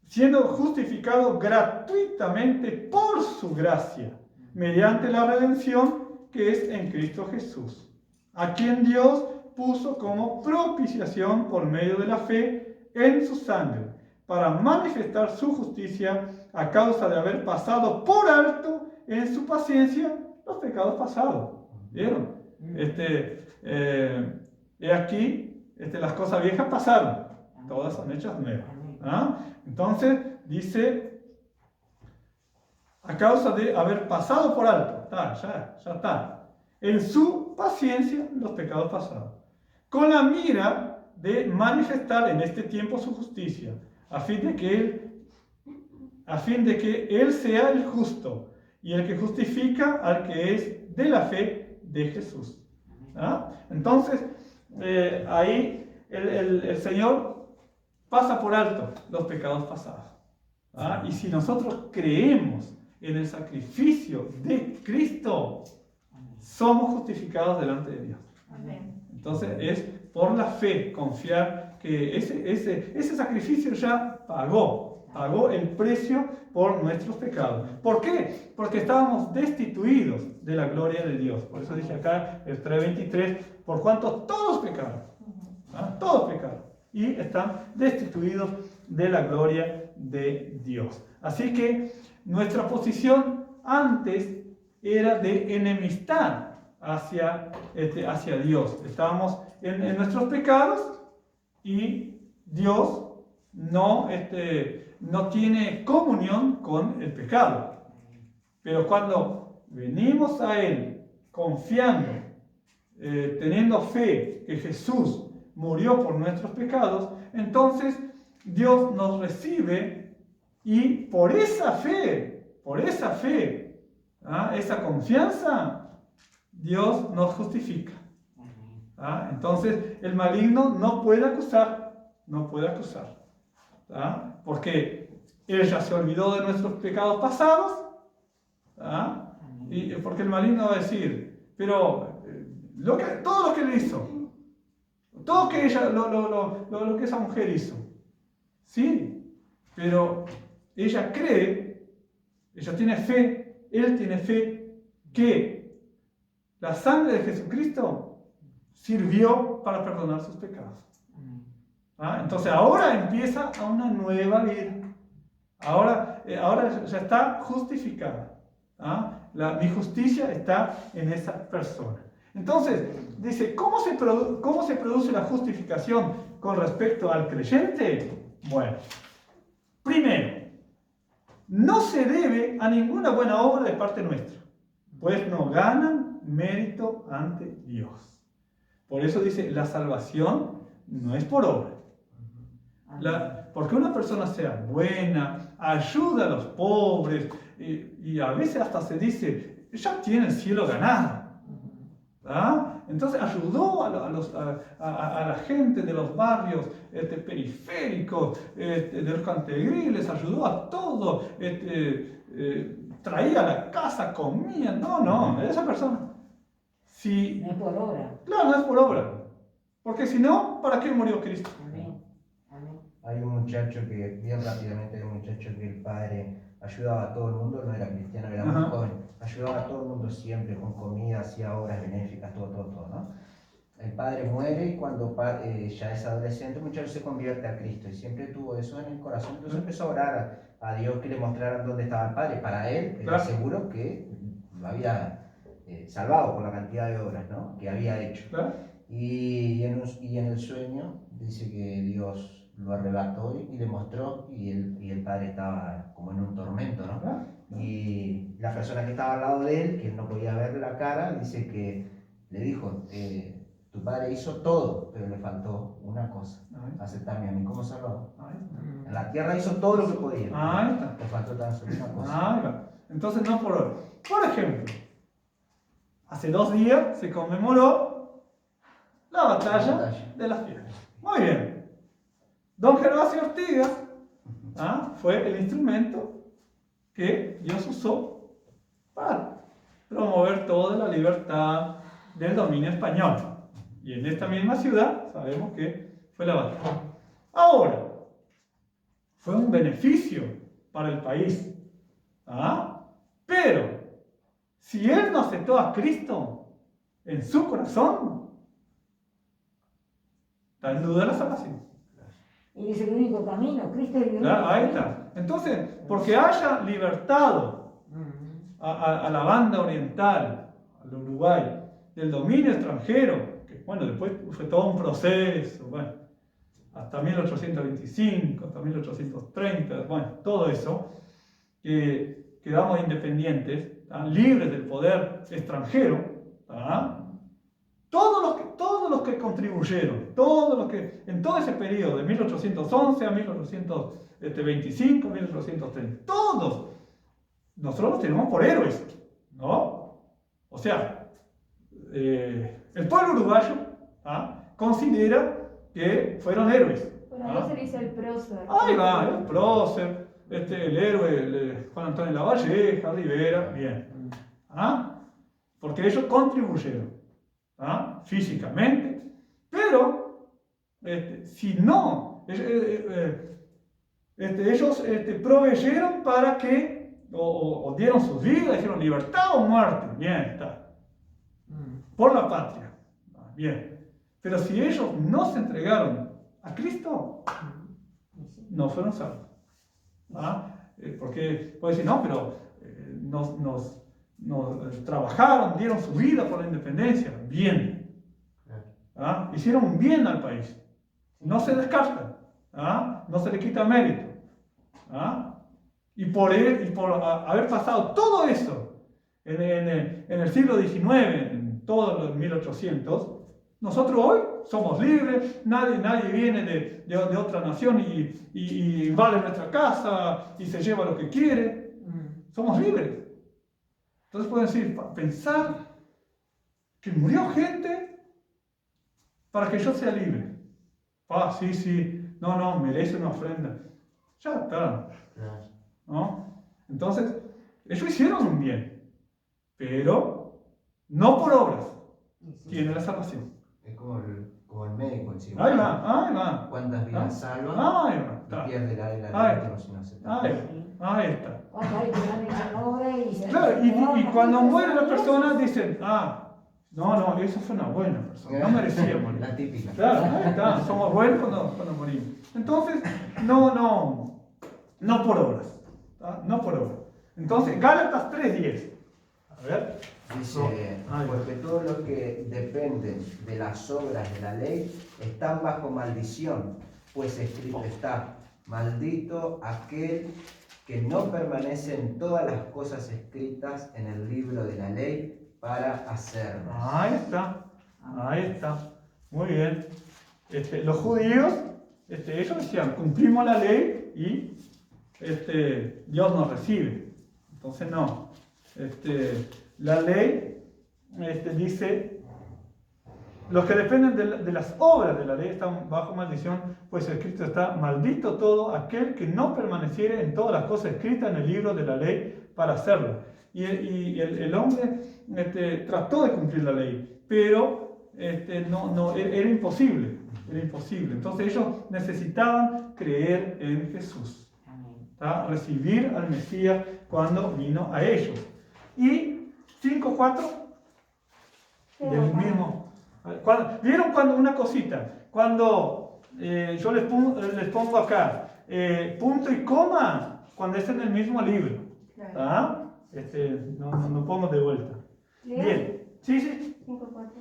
siendo justificado gratuitamente por su gracia, mediante la redención que es en Cristo Jesús, a quien Dios puso como propiciación por medio de la fe en su sangre, para manifestar su justicia a causa de haber pasado por alto en su paciencia los pecados pasados. ¿Vieron? Aquí las cosas viejas pasaron, todas son hechas nuevas. Entonces dice, a causa de haber pasado por alto, ya está, en su paciencia los pecados pasados, con la mira de manifestar en este tiempo su justicia, a fin de que Él sea el justo y el que justifica al que es de la fe de Jesús. Entonces, ahí el Señor pasa por alto los pecados pasados. Y si nosotros creemos en el sacrificio de Cristo, somos justificados delante de Dios. Entonces es por la fe confiar que ese sacrificio ya pagó el precio por nuestros pecados. ¿Por qué? Porque estábamos destituidos de la gloria de Dios. Por eso dije acá el 3:23, por cuanto todos pecaron, todos pecaron y están destituidos de la gloria de Dios. Así que nuestra posición antes era de enemistad hacia Dios. Estábamos en nuestros pecados y Dios no tiene comunión con el pecado. Pero cuando venimos a Él confiando, teniendo fe que Jesús murió por nuestros pecados, entonces Dios nos recibe y por esa fe, esa confianza, Dios nos justifica. Entonces el maligno no puede acusar, porque Él ya se olvidó de nuestros pecados pasados, y porque el maligno va a decir, pero todo lo que él hizo, todo que lo que esa mujer hizo, sí, pero ella cree, ella tiene fe, él tiene fe que la sangre de Jesucristo sirvió para perdonar sus pecados. Entonces ahora empieza a una nueva vida. Ahora ya está justificada. Mi justicia está en esa persona. Entonces, dice, ¿cómo se produce la justificación con respecto al creyente? Bueno, primero, no se debe a ninguna buena obra de parte nuestra, pues no ganan mérito ante Dios. Por eso dice, la salvación no es por obra. Porque una persona sea buena, ayuda a los pobres, y a veces hasta se dice, ya tiene el cielo ganado. ¿Ah? Entonces ayudó a la gente de los barrios periféricos, de los cantegriles, ayudó a todo, traía a la casa, comía. No, esa persona. Si, No es por obra. claro, no es por obra. Porque si no, ¿para qué murió Cristo? Amén. Amén. Hay un muchacho que, bien rápidamente, hay un muchacho que el padre ayudaba a todo el mundo, no era cristiano, era muy joven, ayudaba a todo el mundo siempre con comida, hacía obras benéficas, todo, ¿no? El padre muere y cuando ya es adolescente, el muchacho se convierte a Cristo y siempre tuvo eso en el corazón. Entonces empezó a orar a Dios que le mostrara dónde estaba el padre. Para él era seguro que lo había salvado por la cantidad de obras, ¿no?, que había hecho. Y en el sueño dice que Dios lo arrebató y le mostró, y el padre estaba como en un tormento, ¿no? Y la persona que estaba al lado de él, que no podía ver la cara, dice que le dijo, tu padre hizo todo, pero le faltó una cosa, aceptarme a mí como salvador. En la tierra hizo todo lo que podía, le faltó tan solo una cosa. Entonces no por obra. Por ejemplo, hace 2 días se conmemoró la batalla de las piedras. Muy bien. Don Gervasio Ortigas fue el instrumento que Dios usó para promover toda la libertad del dominio español. Y en esta misma ciudad sabemos que fue la batalla. Ahora, fue un beneficio para el país. Pero, si él no aceptó a Cristo en su corazón, está en duda la salvación. Él es el único camino, Cristo es el único Ahí camino. está. Entonces, porque haya libertado a la banda oriental, al Uruguay, del dominio extranjero, que bueno, después fue todo un proceso, bueno, hasta 1825, hasta 1830, bueno, todo eso, que quedamos independientes, libres del poder extranjero, todos los que contribuyeron, todos los que, en todo ese periodo, de 1811 a 1825, 1830, todos, nosotros los tenemos por héroes, ¿no? O sea, el pueblo uruguayo considera que fueron héroes. Bueno, ahí se le dice el prócer. Ahí va, el prócer, el héroe, Juan Antonio Lavalleja, Rivera, bien. Porque ellos contribuyeron. Físicamente, pero si no, ellos proveyeron para que, o dieron sus vidas, dijeron libertad o muerte, bien, está, por la patria, bien, pero si ellos no se entregaron a Cristo, no fueron salvos. Porque puede decir, no, pero nos trabajaron, dieron su vida por la independencia, bien. Hicieron un bien al país. No se descartan, no se le quita mérito. Y por haber pasado todo eso en el siglo XIX, en todos los 1800, nosotros hoy somos libres, nadie viene de otra nación y invade nuestra casa y se lleva lo que quiere. Somos libres. Entonces pueden decir, pensar que murió gente para que yo sea libre. Sí, no, merece una ofrenda. Ya está. ¿No? Entonces, ellos hicieron un bien, pero no por obras. Tiene la salvación. Es como el médico en sí. Ahí va. ¿Cuántas vidas salva? Ahí va. Y pierde la vida si no se trata. Ahí está. Claro, y cuando muere la persona dicen, no, eso fue una buena persona, no merecía morir. La típica. Claro, ahí está, somos buenos cuando morimos. Entonces, no por obras, no por obras. Entonces, Gálatas 3:10. A ver. Dice, porque todos los que dependen de las obras de la ley están bajo maldición, pues escrito está, maldito aquel que no permanece en todas las cosas escritas en el libro de la ley para hacerlas. Ahí está, muy bien. Los judíos, ellos decían, cumplimos la ley y Dios nos recibe. Entonces no. La ley dice, los que dependen de las obras de la ley están bajo maldición, pues escrito está, maldito todo aquel que no permaneciere en todas las cosas escritas en el libro de la ley para hacerlo. Y el hombre trató de cumplir la ley, pero era imposible. Entonces ellos necesitaban creer en Jesús, ¿tá? Recibir al Mesías cuando vino a ellos. Y 5:4 del mismo. ¿Vieron cuando una cosita? Cuando yo les pongo acá punto y coma, cuando es en el mismo libro. ¿Tá? No pongo de vuelta. Bien. Sí. 5:4.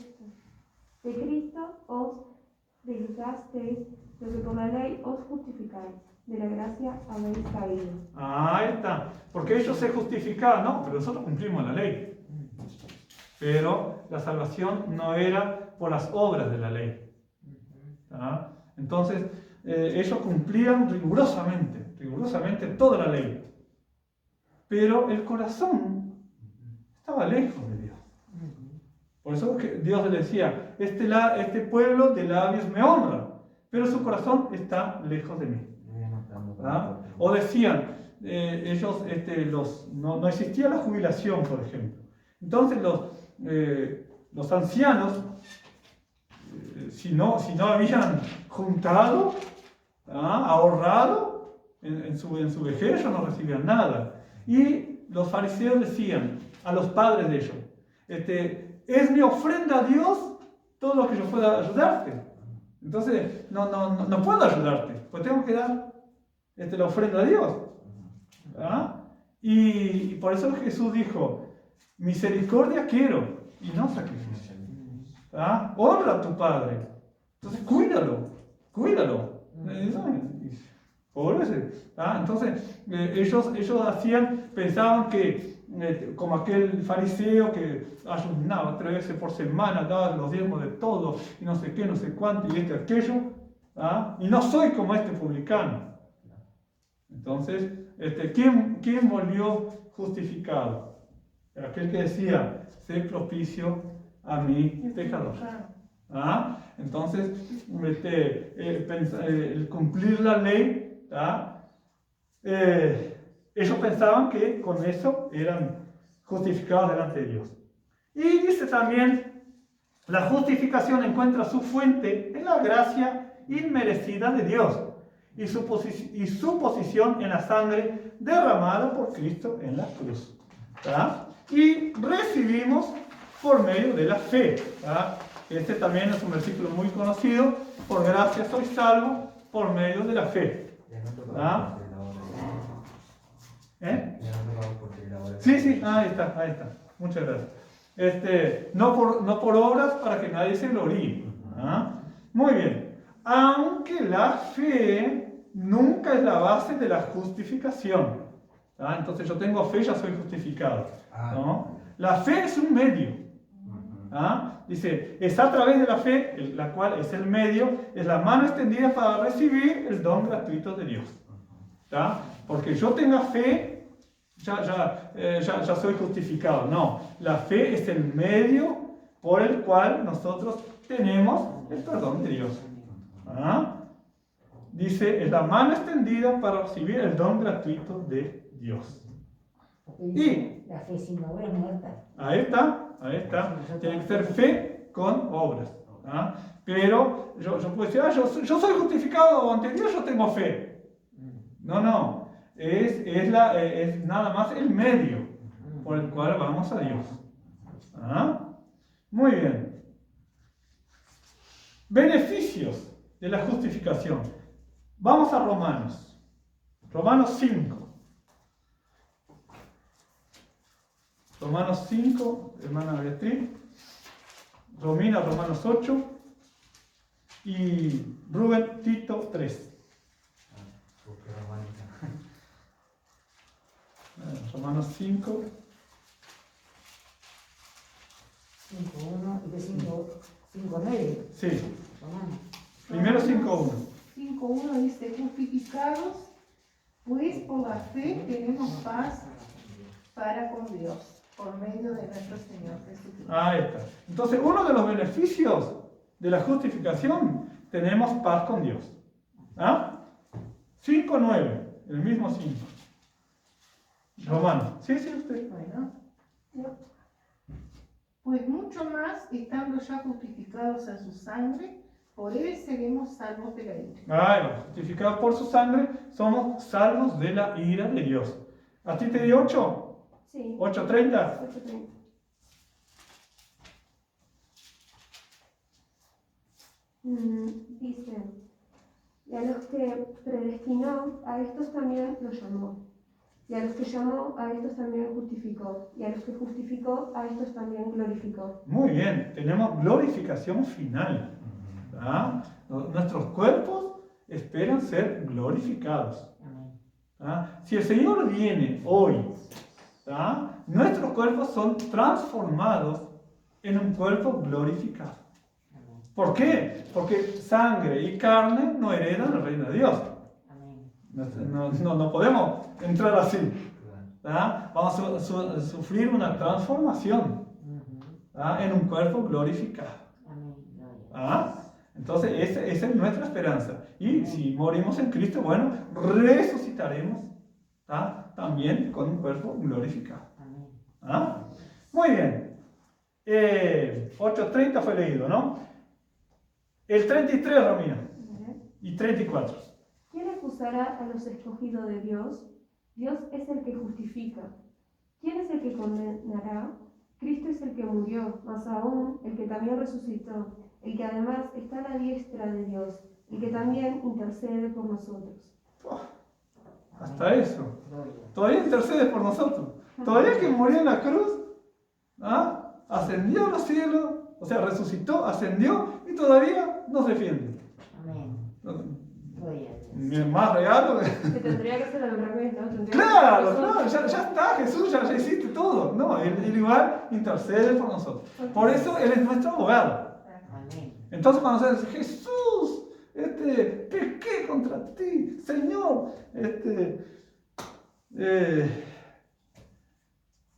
De Cristo os desligasteis, lo que por la ley os justificáis. De la gracia habéis caído. Ahí está. Porque ellos se justificaban, no, pero nosotros cumplimos la ley. Pero la salvación no era por las obras de la ley. ¿Ah? Entonces, ellos cumplían rigurosamente toda la ley. Pero el corazón estaba lejos de Dios. Por eso que Dios le decía, este pueblo de labios me honra, pero su corazón está lejos de mí. ¿Ah? O decían, ellos, no existía la jubilación, por ejemplo. Entonces los ancianos, si no habían juntado, ahorrado en su vejez, ellos no recibían nada. Y los fariseos decían a los padres de ellos, es mi ofrenda a Dios todo lo que yo pueda ayudarte. Entonces no puedo ayudarte, pues tengo que dar la ofrenda a Dios. ¿Ah? Y por eso Jesús dijo, misericordia quiero y no sacrificio. ¿Ah? Honra a tu padre. Entonces cuídalo. Entonces ellos pensaban que como aquel fariseo que ayunaba 3 veces por semana, daba los diezmos de todo y no sé qué, no sé cuánto y aquello, y no soy como este publicano. Entonces, ¿quién volvió justificado? Aquel que decía, sé propicio a mi pecador. Entonces, el cumplir la ley, ellos pensaban que con eso eran justificados delante de Dios. Y dice también, la justificación encuentra su fuente en la gracia inmerecida de Dios y su posición en la sangre derramada por Cristo en la cruz. Y recibimos por medio de la fe. Este también es un versículo muy conocido. Por gracia soy salvo por medio de la fe. Sí, ahí está. Muchas gracias. No por obras para que nadie se gloríe. Muy bien. Aunque la fe nunca es la base de la justificación. Entonces yo tengo fe, ya soy justificado. ¿No? La fe es un medio. Dice, es a través de la fe, la cual es el medio, es la mano extendida para recibir el don gratuito de Dios. Porque yo tenga fe, ya soy justificado. No, la fe es el medio por el cual nosotros tenemos el perdón de Dios. Dice, es la mano extendida para recibir el don gratuito de Dios. Y la fe sin obras muerta. Ahí está. Tiene que ser fe con obras. Pero yo puedo decir, yo soy justificado ante Dios, yo tengo fe. No. Es nada más el medio por el cual vamos a Dios. Muy bien. Beneficios de la justificación. Vamos a Romanos 5. Romanos 5, hermana Beatriz. Romina, Romanos 8. Y Rubén, Tito 3. Porque romántica. Romanos 5. 5.1 y de 5.9. Sí. Romano. Primero 5.1. 5.1 dice, justificados, pues por la fe tenemos paz para con Dios, por medio de nuestro Señor Jesucristo. Ahí está. Entonces, uno de los beneficios de la justificación, tenemos paz con Dios. ¿Ah? 5.9, el mismo 5. Romano. Sí, usted. Bueno, pues mucho más, estando ya justificados a su sangre, por él seremos salvos de la ira. Ahí va. Justificados por su sangre, somos salvos de la ira de Dios. ¿A ti te dio 8? Sí. 8.30. 8:30. Dice, y a los que predestinó, a estos también los llamó. Y a los que llamó, a estos también justificó. Y a los que justificó, a estos también glorificó. Muy bien, tenemos glorificación final. ¿Ah? Nuestros cuerpos esperan ser glorificados. Amén. ¿Ah? Si el Señor viene hoy, ¿ah? Nuestros cuerpos son transformados en un cuerpo glorificado. Amén. ¿Por qué? Porque sangre y carne no heredan el reino de Dios. Amén. No podemos entrar así. Claro. ¿Ah? Vamos a sufrir una transformación, ¿ah? En un cuerpo glorificado. Amén. Gloria. ¿Ah? Entonces, esa es nuestra esperanza. Y si morimos en Cristo, bueno, resucitaremos, ¿ah? También con un cuerpo glorificado. Amén. ¿Ah? Muy bien. 8.30 fue leído, ¿no? El 33, Romina. Y 34. ¿Quién acusará a los escogidos de Dios? Dios es el que justifica. ¿Quién es el que condenará? Cristo es el que murió, más aún el que también resucitó, el que además está a la diestra de Dios, el que también intercede por nosotros. Hasta eso. Gloria. Todavía intercede por nosotros. Todavía que murió en la cruz, ¿ah? Ascendió a los cielos, o sea, resucitó, ascendió y todavía nos defiende. Amén. Gloria a Dios. Ni más regalo. Que tendría que ser al revés, ¿no? Tendría que Claro, ser no, ya está, Jesús ya hiciste todo. No, él igual intercede por nosotros. Por eso Él es nuestro abogado. Amén. Entonces cuando se dice, Jesús, pequé contra ti, Señor,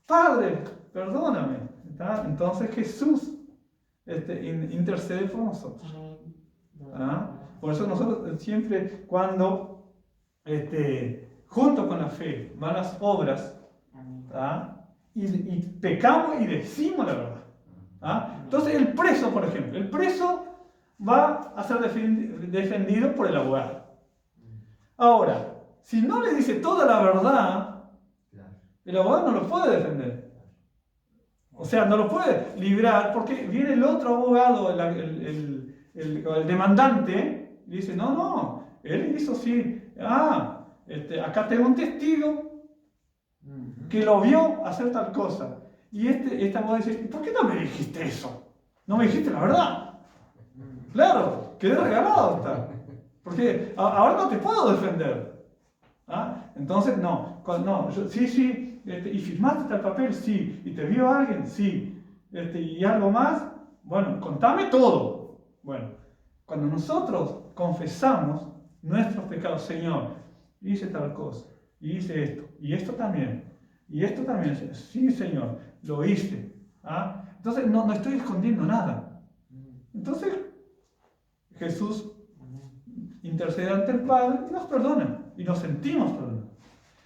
Padre, perdóname. ¿Está? Entonces Jesús intercede por nosotros. Amén. Gloria. ¿Ah? Por eso nosotros siempre cuando junto con la fe van las obras, Amén. ¿ah? y pecamos y decimos la verdad. ¿Ah? Entonces el preso, por ejemplo, el preso va a ser defendido por el abogado. Ahora, si no le dice toda la verdad, Claro. el abogado no lo puede defender. O sea, no lo puede librar porque viene el otro abogado, el demandante, y dice, no, él hizo sí. Acá tengo un testigo que lo vio hacer tal cosa. Y esta abogado dice, ¿por qué no me dijiste eso? No me dijiste la verdad. Claro, quedé regalado está. Porque ahora no te puedo defender. ¿Ah? Entonces, ¿y firmaste tal papel? Sí. ¿Y te vio alguien? Sí. ¿Y algo más? Bueno, contame todo. Bueno, cuando nosotros confesamos nuestros pecados, Señor, hice tal cosa, y hice esto, y esto también, sí, Señor, lo hice. ¿Ah? Entonces, no estoy escondiendo nada. Entonces, Jesús intercede ante el Padre y nos perdona, y nos sentimos perdonados.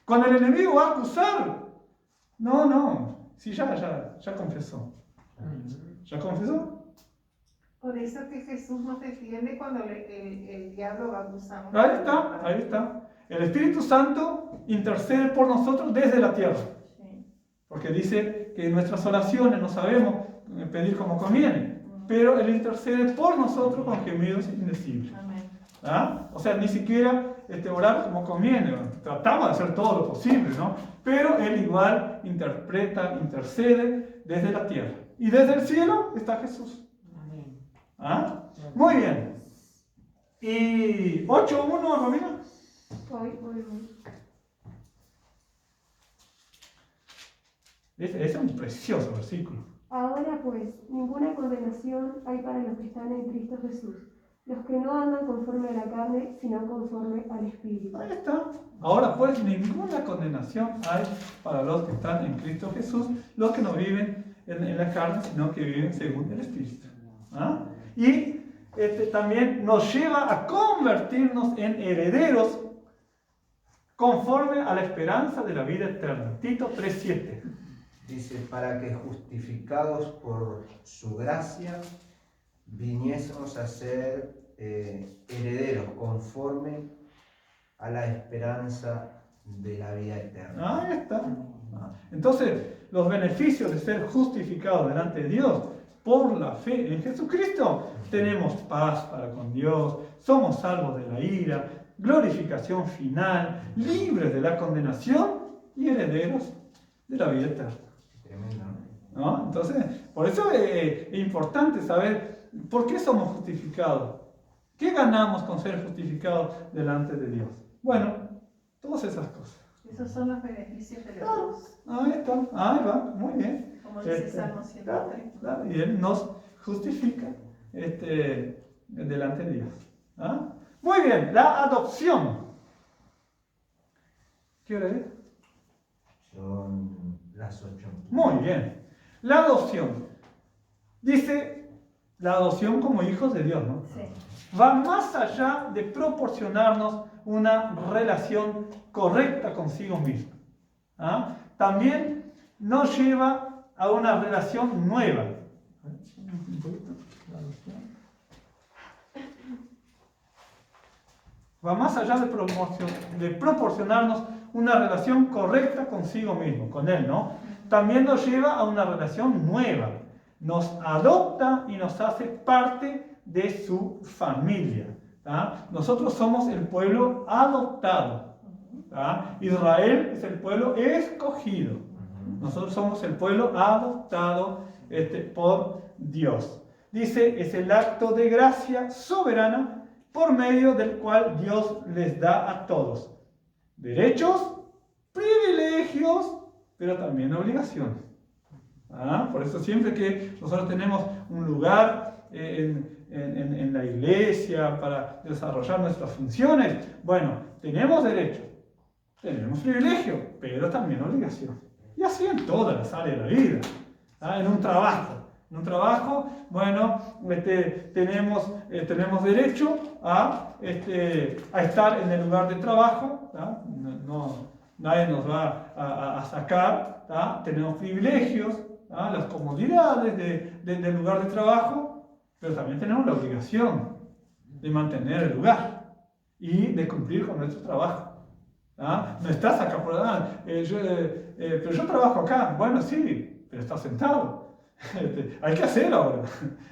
Cuando el enemigo va a acusar, si ya confesó. ¿Ya confesó? Por eso que Jesús nos defiende cuando el diablo va a acusarnos. Ahí está. El Espíritu Santo intercede por nosotros desde la tierra. Sí. Porque dice que en nuestras oraciones no sabemos pedir como conviene, pero Él intercede por nosotros con gemidos indecibles. Amén. ¿Ah? O sea, ni siquiera orar como conviene, tratamos de hacer todo lo posible, ¿no? Pero Él igual interpreta, intercede desde la tierra. Y desde el cielo está Jesús. Amén. ¿Ah? Muy bien. Y 8.1, Romina. Voy. Ese es un precioso versículo. Ahora pues, ninguna condenación hay para los que están en Cristo Jesús, los que no andan conforme a la carne, sino conforme al Espíritu. Ahí está. Ahora pues, ninguna condenación hay para los que están en Cristo Jesús, los que no viven en la carne, sino que viven según el Espíritu. ¿Ah? Y también nos lleva a convertirnos en herederos conforme a la esperanza de la vida eterna. Tito 3:7. Dice, para que justificados por su gracia, viniésemos a ser herederos conforme a la esperanza de la vida eterna. Ahí está. Entonces, los beneficios de ser justificados delante de Dios por la fe en Jesucristo, tenemos paz para con Dios, somos salvos de la ira, glorificación final, libres de la condenación y herederos de la vida eterna. Tremendo, ¿No? Entonces, por eso es importante saber por qué somos justificados. ¿Qué ganamos con ser justificados delante de Dios? Bueno, todas esas cosas. Esos son los beneficios de la Claro. cruz. Ahí está, ahí va, muy bien. Como dice Salmo 103. Claro, y Él nos justifica delante de Dios. ¿Ah? Muy bien, la adopción. ¿Qué hora es? Son las 8. Muy bien. La adopción. Dice la adopción como hijos de Dios, ¿no? Sí. Va más allá de proporcionarnos una relación correcta consigo mismo. ¿Ah? También nos lleva a una relación nueva. Va más allá de proporcionarnos una relación correcta consigo mismo, con Él, ¿no? También nos lleva a una relación nueva. Nos adopta y nos hace parte de su familia. ¿Tá? Nosotros somos el pueblo adoptado. ¿Tá? Israel es el pueblo escogido. Nosotros somos el pueblo adoptado por Dios. Dice, es el acto de gracia soberana por medio del cual Dios les da a todos derechos, privilegios, pero también obligaciones. ¿Ah? Por eso siempre que nosotros tenemos un lugar en la iglesia para desarrollar nuestras funciones, bueno, tenemos derechos, tenemos privilegios, pero también obligaciones. Y así en todas las áreas de la vida. ¿Ah? En un trabajo, bueno, tenemos derecho a estar en el lugar de trabajo. ¿Ah? Nadie nos va a sacar. ¿Ah? Tenemos privilegios, ¿ah? Las comodidades del lugar de trabajo, pero también tenemos la obligación de mantener el lugar y de cumplir con nuestro trabajo. ¿Ah? No estás acá por pero yo trabajo acá. Bueno, sí, pero estás sentado. Hay que hacer ahora,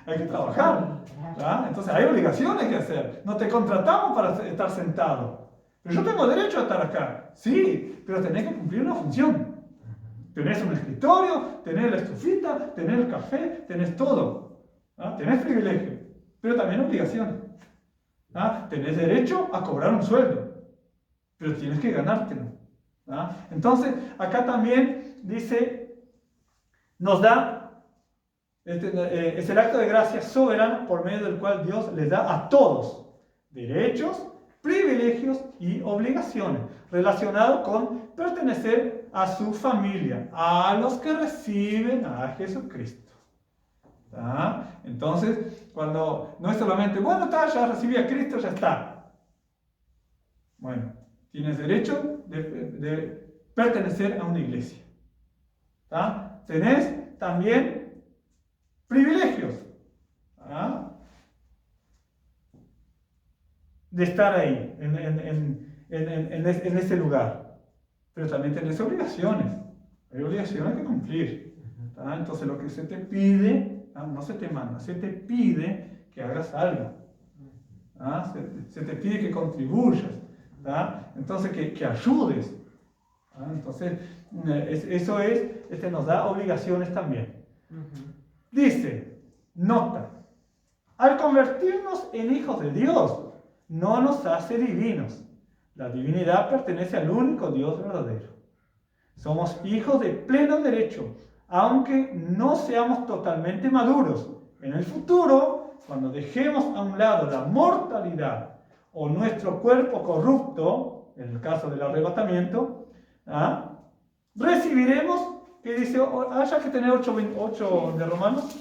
hay que trabajar. ¿Ah? Entonces hay obligaciones que hacer. No te contratamos para estar sentado. Pero yo tengo derecho a estar acá. Sí, pero tenés que cumplir una función. Tenés un escritorio, tenés la estufita, tenés el café, tenés todo. ¿Ah? Tenés privilegio, pero también obligaciones. ¿Ah? Tenés derecho a cobrar un sueldo, pero tienes que ganártelo. ¿Ah? Entonces, acá también dice, nos da, es el acto de gracia soberano por medio del cual Dios les da a todos derechos, privilegios y obligaciones relacionados con pertenecer a su familia, a los que reciben a Jesucristo. ¿Ah? Entonces, cuando no es solamente, bueno, ya recibí a Cristo, ya está. Bueno, tienes derecho de pertenecer a una iglesia. ¿Ah? Tenés también privilegios. ¿Ah? De estar ahí, en ese lugar. Pero también tenés obligaciones. Hay obligaciones que cumplir. ¿Ah? Entonces lo que se te pide, no se te manda, se te pide que hagas algo. ¿Ah? Se te pide que contribuyas. ¿verdad? Entonces, que ayudes. ¿Ah? Entonces, eso nos da obligaciones también. Dice, nota, al convertirnos en hijos de Dios, no nos hace divinos. La divinidad pertenece al único Dios verdadero. Somos hijos de pleno derecho, aunque no seamos totalmente maduros. En el futuro, cuando dejemos a un lado la mortalidad o nuestro cuerpo corrupto, en el caso del arrebatamiento, recibiremos, que dice, haya que tener 8 de Romanos,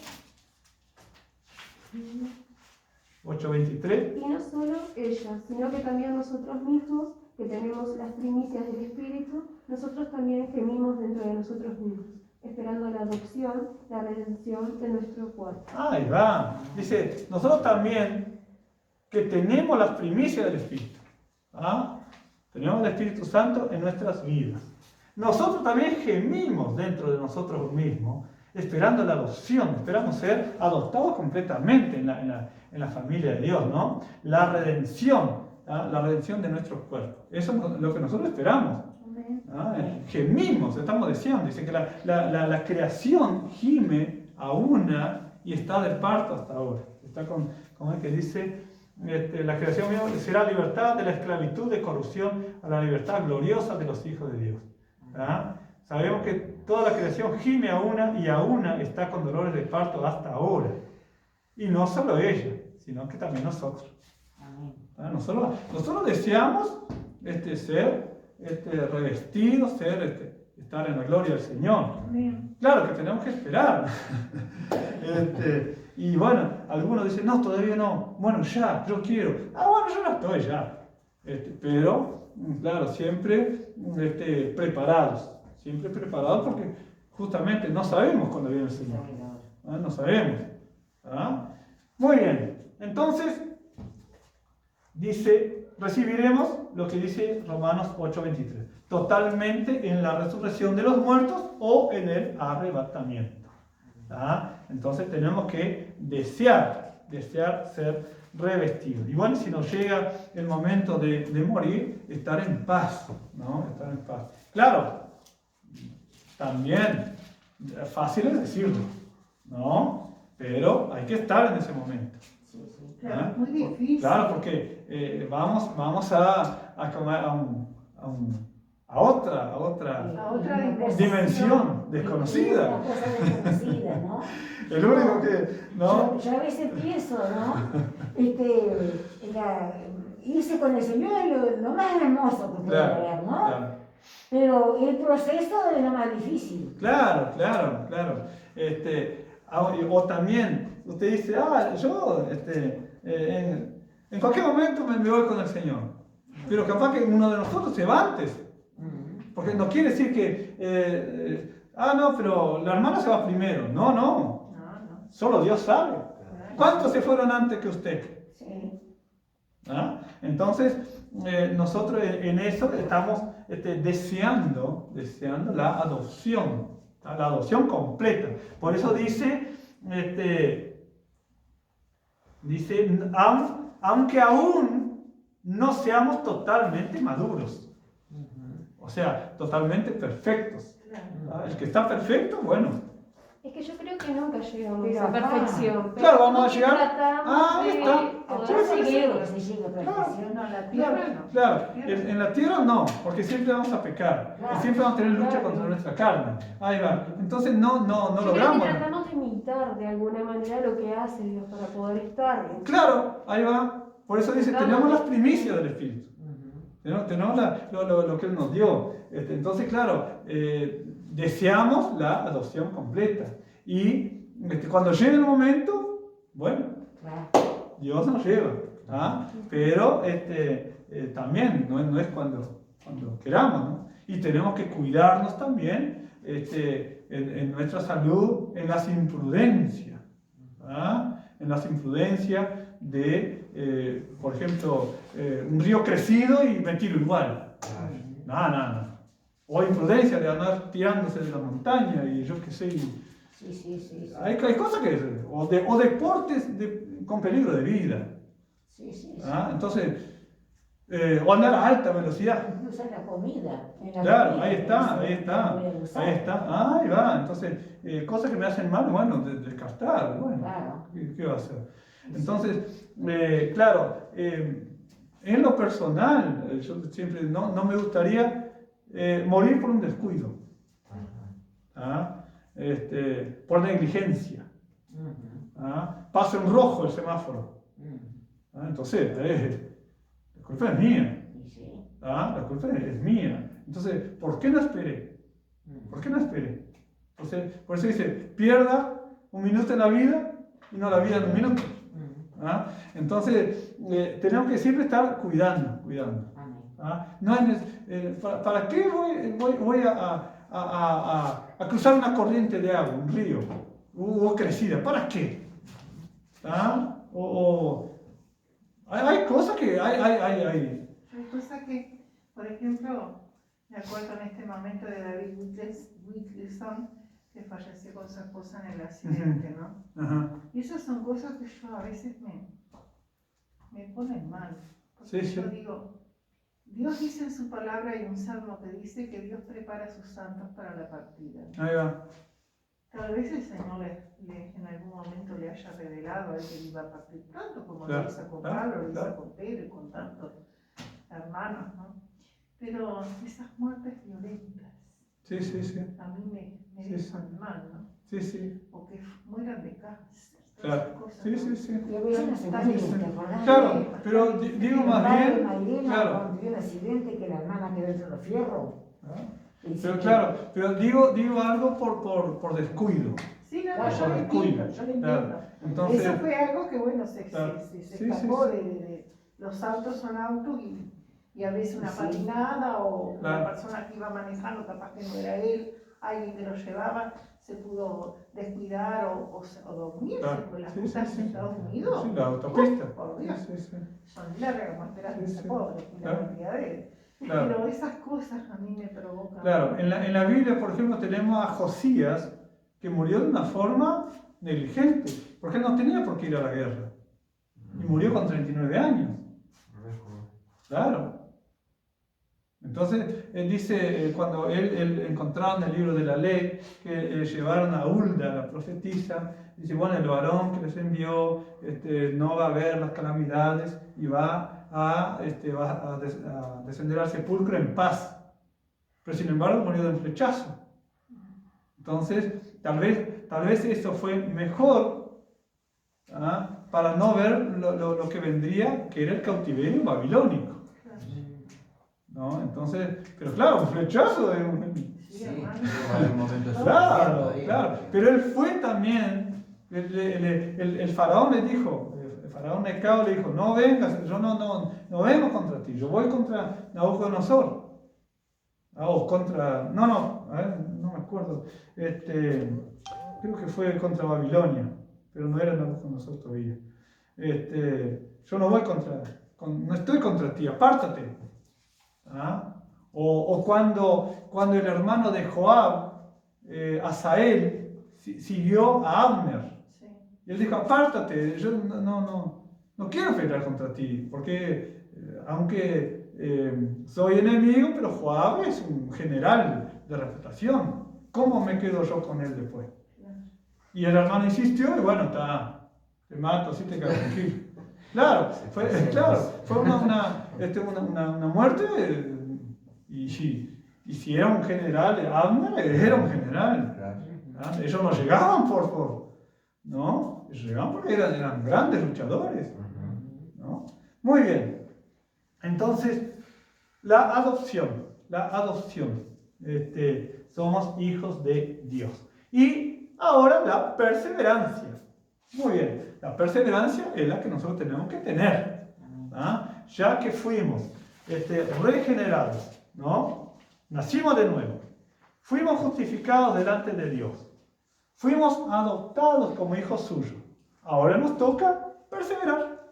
8:23. Y no solo ella, sino que también nosotros mismos, que tenemos las primicias del Espíritu, nosotros también gemimos dentro de nosotros mismos, esperando la adopción, la redención de nuestro cuerpo. Ahí va. Dice, nosotros también, que tenemos las primicias del Espíritu. Tenemos el Espíritu Santo en nuestras vidas. Nosotros también gemimos dentro de nosotros mismos, esperando la adopción, esperamos ser adoptados completamente en la familia de Dios, ¿no? La redención de nuestros cuerpos. Eso es lo que nosotros esperamos. Gemimos, estamos deseando. Dice que la creación gime a una y está de parto hasta ahora. Está como es que dice, la creación será libertad de la esclavitud de corrupción a la libertad gloriosa de los hijos de Dios. Sabemos que toda la creación gime a una está con dolores de parto hasta ahora. Y no solo ella, sino que también nosotros. Nosotros deseamos ser revestidos, estar en la gloria del Señor. Claro que tenemos que esperar. Y bueno, algunos dicen, no, todavía no. Bueno, ya, yo quiero. Bueno, yo no estoy ya. Pero, claro, siempre preparados. Siempre preparados porque justamente no sabemos cuándo viene el Señor. No sabemos. Muy bien. Entonces, dice, recibiremos lo que dice Romanos 8:23. Totalmente en la resurrección de los muertos o en el arrebatamiento. Entonces tenemos que desear ser revestidos. Y bueno, si nos llega el momento de morir, estar en paz, ¿no? Estar en paz. Claro, también fácil es decirlo, ¿no? Pero hay que estar en ese momento. Claro, muy difícil. Claro, porque vamos a comer a otra dimensión desconocida. Una cosa desconocida, ¿no? El único que, ¿no? Yo a veces pienso, ¿no? Irse con el Señor es lo más hermoso que puede haber, ¿no? Claro. Pero el proceso es lo más difícil. Claro. O también, usted dice, yo en cualquier momento me voy con el Señor. Pero capaz que uno de nosotros se va antes. Porque no quiere decir que, no, pero la hermana se va primero. No. Solo Dios sabe. ¿Cuántos se fueron antes que usted? Sí. Entonces, nosotros en eso estamos deseando la adopción completa. Por eso dice, aunque aún no seamos totalmente maduros, o sea, totalmente perfectos. El que está perfecto, bueno. Es que yo creo que nunca llegamos Pero a acá, perfección. claro, vamos a que llegar. tratamos de Está. poder seguir. Se llega a perfección. No, la tierra no. Claro, en la tierra no, porque siempre vamos a pecar. Claro. Y siempre vamos a tener lucha contra nuestra carne. Ahí va. Entonces no Yo creo logramos. que tratamos de imitar de alguna manera lo que hace Dios para poder estar. Claro, ahí va. Por eso dice, tenemos las primicias del Espíritu. Tenemos lo que Él nos dio. Entonces, claro, deseamos la adopción completa. Y cuando llegue el momento, bueno, Dios nos lleva. Pero también no es cuando queramos, ¿no? Y tenemos que cuidarnos también en nuestra salud, en las imprudencias. En las imprudencias de, por ejemplo, un río crecido y me tiro igual. No. O imprudencia de andar tirándose de la montaña y yo qué sé. Sí. Hay cosas que... O deportes con peligro de vida. Sí. Entonces, o andar a alta velocidad. Incluso en la comida. Claro, ahí está. Ahí va. Entonces, cosas que me hacen mal, bueno, descartar, bueno, Claro. ¿qué va a hacer? Entonces, claro, en lo personal, yo siempre no me gustaría morir por un descuido, ¿ah? Por negligencia, ¿ah? Paso en rojo el semáforo, ¿ah? Entonces, la culpa es mía, ¿ah? La culpa es mía. Entonces, ¿por qué no esperé? ¿Por qué no esperé? Entonces, por eso dice, pierda un minuto en la vida y no la vida en un minuto. ¿Ah? Entonces, tenemos que siempre estar cuidando. ¿Ah? No es, ¿para qué voy a cruzar una corriente de agua, un río, o crecida? ¿Para qué? ¿Ah? Hay cosas que hay. Hay cosas que, por ejemplo, me acuerdo en este momento de David Whittleston, que falleció con su esposa en el accidente, ¿no? Ajá. Y esas son cosas que yo a veces me ponen mal. Porque Sí, yo sí. digo, Dios dice en su palabra, hay un salmo que dice que Dios prepara a sus santos para la partida. Ahí va. Tal vez el Señor en algún momento le haya revelado a él que iba a partir pronto, como Claro, lo hizo con claro, Pablo, lo hizo claro. con Pedro y con tantos hermanos, ¿no? Pero esas muertes violentas Sí. a mí me Sí, dejan mal, ¿no? Sí. O que mueran de cáncer. Claro. Esas cosas, Sí. ¿no? Y a veces no se muere, ¿te acordás? Claro, pero digo más bien, Mayrena, claro. cuando tuvo el accidente, que la hermana quedó entre los fierros. Pero claro, pero digo algo por descuido. Sí, no, Claro, yo lo entiendo, yo lo entiendo. Claro. Entonces, Eso fue algo que, bueno, se Claro. escapó de los autos son autos y a veces una patinada o Claro. una persona que iba manejando, capaz que no era él, alguien que lo llevaba, se pudo descuidar o dormirse, Claro. porque las Sí, rutas en Estados Unidos Sí, la autopista. por Dios, Sí. son largas, como esperar que Sí, se sí. pobre, y la Claro. cantidad de... Claro. Pero esas cosas a mí me provocan... Claro, en la Biblia, por ejemplo, tenemos a Josías, que murió de una forma negligente, porque él no tenía por qué ir a la guerra. Y murió con 39 años. Claro. Entonces, él dice, cuando él encontraron el libro de la ley, que llevaron a Hulda, la profetisa, dice, bueno, el varón que les envió no va a ver las calamidades y va a descender al sepulcro en paz. Pero sin embargo murió de un flechazo. Entonces, tal vez eso fue mejor, ¿ah? Para no ver lo que vendría, que era el cautiverio babilónico, ¿no? Entonces, pero claro, un flechazo de Sí, hermano. Claro. Pero él fue también, el faraón le dijo, el faraón Necao le dijo, no vengas, yo no vengo contra ti, yo voy contra Nabucodonosor. O contra, no me acuerdo, creo que fue contra Babilonia, pero no era Nabucodonosor todavía. Yo no estoy contra ti, apártate. ¿Ah? O cuando el hermano de Joab, Asael, siguió a Abner. Sí. Y él dijo, apártate, yo no quiero pelear contra ti, porque aunque soy enemigo, pero Joab es un general de reputación. ¿Cómo me quedo yo con él después? Y el hermano insistió y bueno, te mato, así te quedas tranquilo. Claro, fue una muerte y si era un general, Abner era un general. ¿Ah? Ellos no llegaban ¿no? Ellos llegaban porque eran grandes luchadores, ¿no? Muy bien. Entonces, la adopción. Somos hijos de Dios. Y ahora la perseverancia. Muy bien, la perseverancia es la que nosotros tenemos que tener, ¿ah? Ya que fuimos regenerados, ¿no? Nacimos de nuevo, fuimos justificados delante de Dios, fuimos adoptados como hijos suyos. Ahora nos toca perseverar,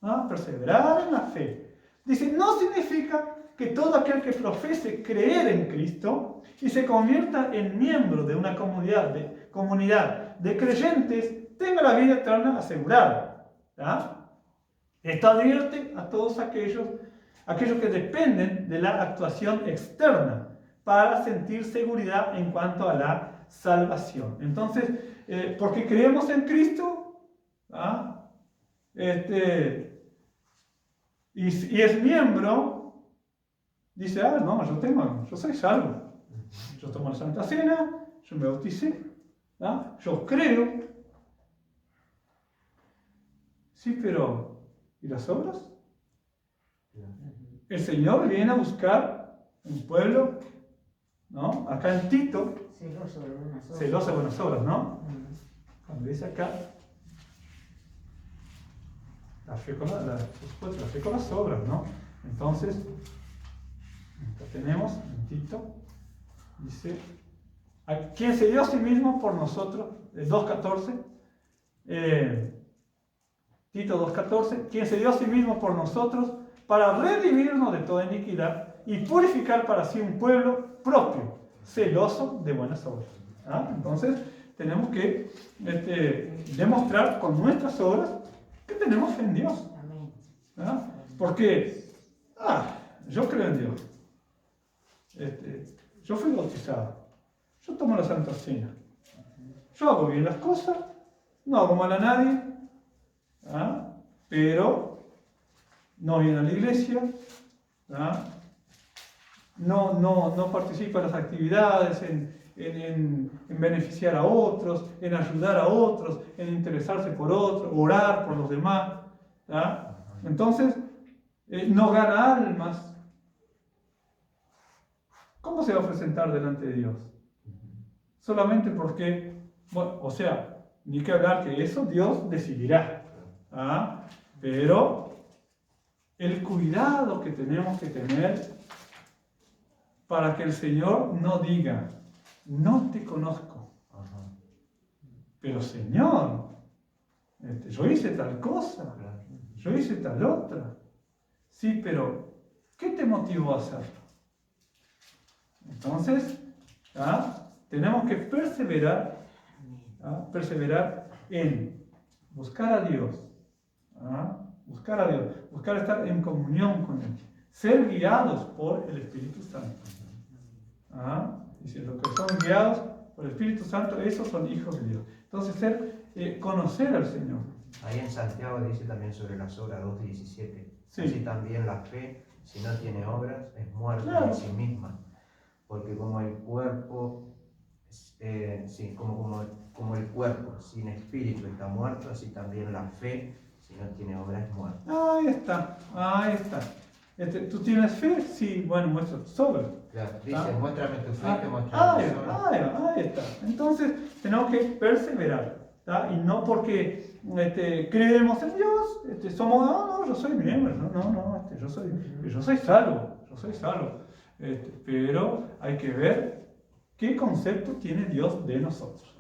¿ah? Perseverar en la fe. Dice, no significa que todo aquel que profese creer en Cristo y se convierta en miembro de una comunidad de creyentes tenga la vida eterna asegurada. ¿Ya? Esto advierte a todos aquellos aquellos que dependen de la actuación externa para sentir seguridad en cuanto a la salvación. Entonces, porque creemos en Cristo, ¿ah? Y es miembro, dice, no, yo soy salvo. Yo tomo la Santa Cena, yo me bauticé, ¿ah? Yo creo. Sí, pero ¿y las obras? El Señor viene a buscar un pueblo, ¿no? Acá en Tito, Celoso de buenas obras. celoso de buenas obras, ¿no? Cuando dice acá, la fe con las obras, ¿no? Entonces, acá tenemos en Tito, dice, a quien se dio a sí mismo por nosotros, 2.14, Tito 2.14, quien se dio a sí mismo por nosotros para redimirnos de toda iniquidad y purificar para sí un pueblo propio, celoso de buenas obras. ¿Ah? Entonces, tenemos que demostrar con nuestras obras que tenemos fe en Dios. Amén. ¿Ah? Porque, yo creo en Dios. Yo fui bautizado. Yo tomo la Santa Cena. Yo hago bien las cosas. No hago mal a nadie. ¿Ah? Pero no viene a la iglesia. ¿Ah? No participa en las actividades, en beneficiar a otros, en ayudar a otros, en interesarse por otros, orar por los demás. ¿Ah? Entonces, no gana almas. ¿Cómo se va a presentar delante de Dios? Solamente porque, bueno, o sea, ni que hablar que eso Dios decidirá. ¿Ah? Pero el cuidado que tenemos que tener para que el Señor no diga, no te conozco, pero Señor, yo hice tal cosa, yo hice tal otra. Sí, pero ¿qué te motivó a hacerlo? Entonces, tenemos que perseverar en buscar a Dios, buscar estar en comunión con Él, ser guiados por el Espíritu Santo. Dice, los que son guiados por el Espíritu Santo, esos son hijos de Dios. Entonces, conocer al Señor. Ahí en Santiago dice también sobre las obras 2:17. Sí. Así también la fe, si no tiene obras, es muerta Claro. en sí misma. Porque como el cuerpo, como el cuerpo sin espíritu está muerto, así también la fe, si no tiene obras, es muerta. Ahí está. ¿Tú tienes fe? Sí, bueno, muestra tus obras. Claro, dice, muéstrame tu fe, te mostraré tus obras. Ahí está. Entonces, tenemos que perseverar. Y no porque creemos en Dios, somos, yo soy miembro, yo soy salvo. Pero hay que ver qué concepto tiene Dios de nosotros.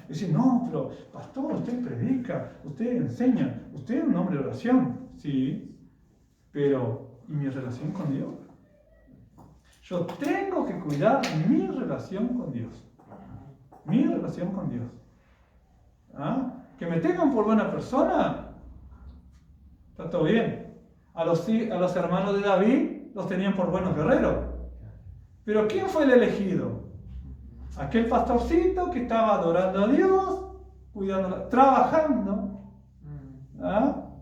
Decir, no, pero pastor, usted predica, usted enseña, usted es un hombre de oración. Sí, pero ¿y mi relación con Dios? Yo tengo que cuidar mi relación con Dios. Que me tengan por buena persona, está todo bien. A los hermanos de David los tenían por buenos guerreros. Pero ¿quién fue el elegido? Aquel pastorcito que estaba adorando a Dios, cuidándola, trabajando,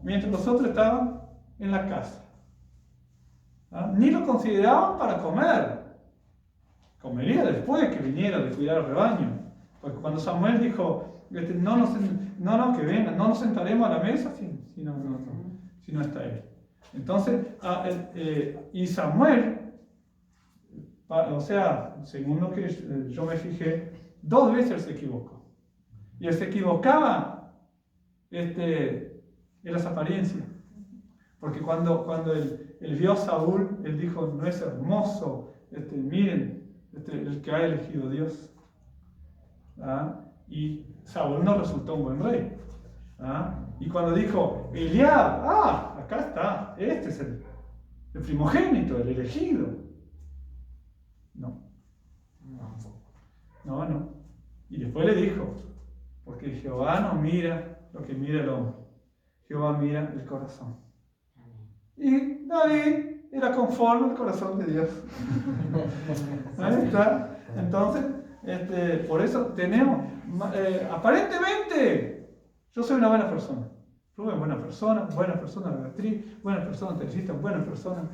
mientras los otros estaban en la casa. Ni lo consideraban para comer. Comería después que viniera de cuidar el rebaño. Porque cuando Samuel dijo, no nos sentaremos a la mesa si no está él. Entonces, y Samuel, según lo que yo me fijé, 2 veces él se equivocó. Y él se equivocaba en las apariencias. Porque cuando él vio a Saúl, él dijo, no es hermoso, miren, el que ha elegido Dios. Y Saúl no resultó un buen rey. Y cuando dijo, Eliab, acá está, este es el primogénito, el elegido. No. Y después le dijo, porque Jehová no mira lo que mira el hombre, Jehová mira el corazón. Y David era conforme al corazón de Dios. Ahí está. Entonces, por eso tenemos, aparentemente, yo soy una buena persona. Rubén, buena persona, Beatriz, buena persona, Teresita, buena persona,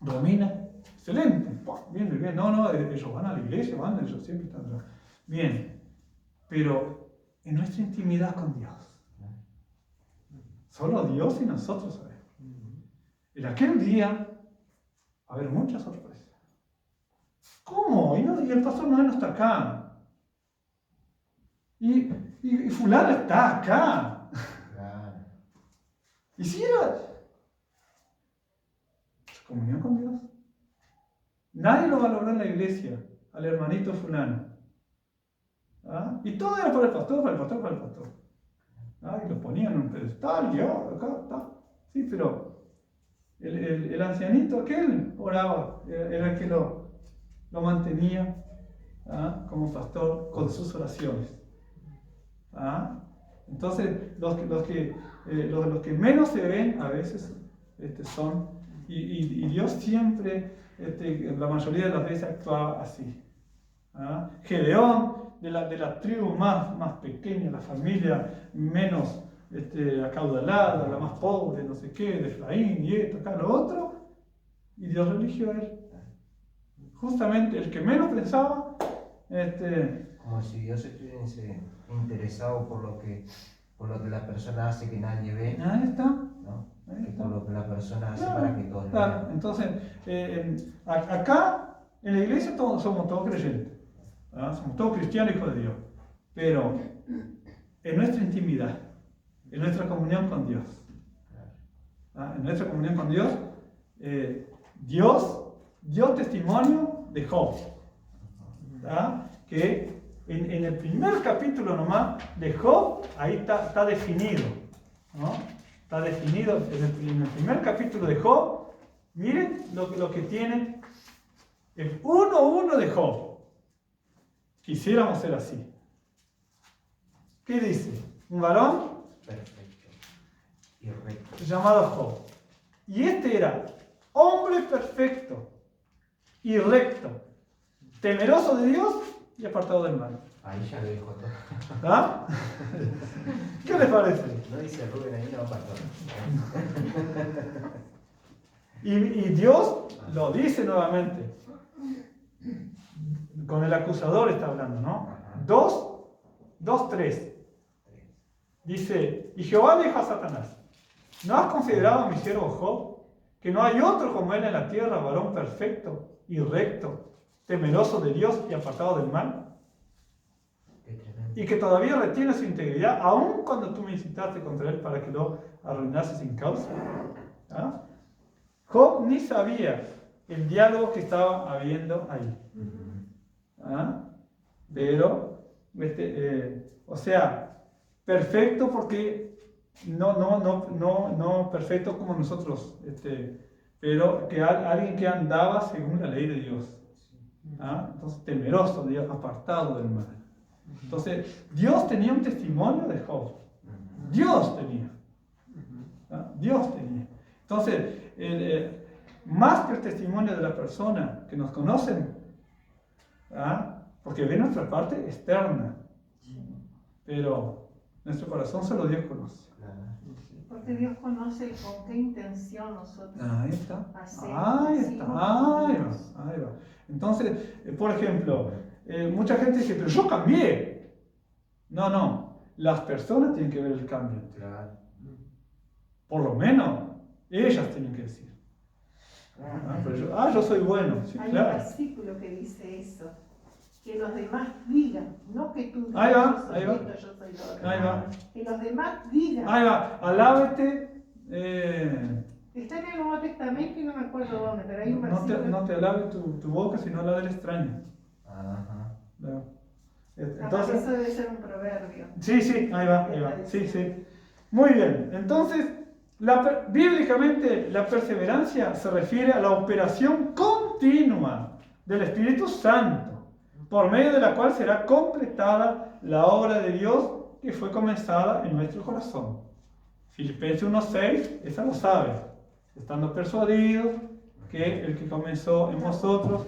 Romina, excelente, bien, bien, no, ellos van a la iglesia, ellos siempre están atrás. Bien, pero en nuestra intimidad con Dios, solo Dios y nosotros sabemos. En aquel día va a haber muchas sorpresas. ¿Cómo? Y el pastor Noé no está acá. Y fulano está acá. Y si era comunión con Dios. Nadie lo valoró en la iglesia, al hermanito fulano. ¿Ah? Y todo era para el pastor. ¿Ah? Y lo ponían en un pedestal, y acá está. Sí, pero el ancianito aquel oraba, era el que lo mantenía, ¿ah? Como pastor con sus oraciones. ¿Ah? Entonces, los que menos se ven a veces son, y Dios siempre, la mayoría de las veces actuaba así. ¿Ah? Gedeón, de la tribu más pequeña, la familia menos acaudalada, la más pobre, no sé qué, de Efraín y esto, acá, lo otro, y Dios lo eligió a él. Justamente el que menos pensaba, como si Dios estuviese interesado por lo que la persona hace que nadie ve. Ahí está. ¿No? Ahí está. Por lo que la persona hace, Claro, para que todos claro. vean. Entonces, acá en la iglesia somos todos creyentes, ¿verdad? Somos todos cristianos, hijos de Dios, pero en nuestra intimidad, en nuestra comunión con Dios, ¿verdad? En nuestra comunión con Dios, Dios dio testimonio de Job, ¿verdad? Que en el primer capítulo nomás de Job, ahí está definido, ¿no? Está definido en el primer capítulo de Job. Miren lo que tiene el 1:1 de Job. Quisiéramos ser así. ¿Qué dice? Un varón Perfecto y recto. llamado Job. Y era hombre perfecto y recto, temeroso de Dios y apartado del mal. Ahí ya lo dijo todo. ¿Ah? ¿Qué les parece? No dice Rubén ahí, no, pastor. Y Dios lo dice nuevamente. Con el acusador está hablando, ¿no? 2:3. Dice, y Jehová dijo a Satanás, ¿no has considerado a mi siervo Job, que no hay otro como él en la tierra, varón perfecto y recto, temeroso de Dios y apartado del mal? Y que todavía retiene su integridad, aun cuando tú me incitaste contra él para que lo arruinase sin causa. ¿Ah? Job ni sabía el diálogo que estaba habiendo ahí. ¿Ah? Pero, o sea, perfecto porque no perfecto como nosotros, pero que alguien que andaba según la ley de Dios. ¿Ah? Entonces, temeroso de Dios, apartado del mal. Entonces, Dios tenía un testimonio de Job. Dios tenía. ¿Ah? Dios tenía. Entonces, más que el testimonio de la persona que nos conocen, ¿ah? Porque ve nuestra parte externa, pero nuestro corazón solo Dios conoce. Porque Dios conoce con qué intención nosotros Ahí está. hacemos. Ahí va. Entonces, por ejemplo, mucha gente dice, pero yo cambié. No, las personas tienen que ver el cambio. Claro. Por lo menos, ellas tienen que decir. Yo soy bueno. Sí, Hay claro. un versículo que dice eso, que los demás digan, no que tú digas, Ahí va, yo soy ahí va. esto, yo soy lo otro. Ahí va. Que los demás digan. Ahí va, alábete. Está en el Nuevo Testamento y no me acuerdo dónde, pero hay un versículo. No te alabe tu boca, sino la del extraño. Ajá. ¿No? Entonces, eso debe ser un proverbio. Sí, ahí va. Sí. Muy bien, entonces, bíblicamente la perseverancia se refiere a la operación continua del Espíritu Santo, por medio de la cual será completada la obra de Dios que fue comenzada en nuestro corazón. Filipenses 1:6, esa lo sabe. Estando persuadidos que el que comenzó en vosotros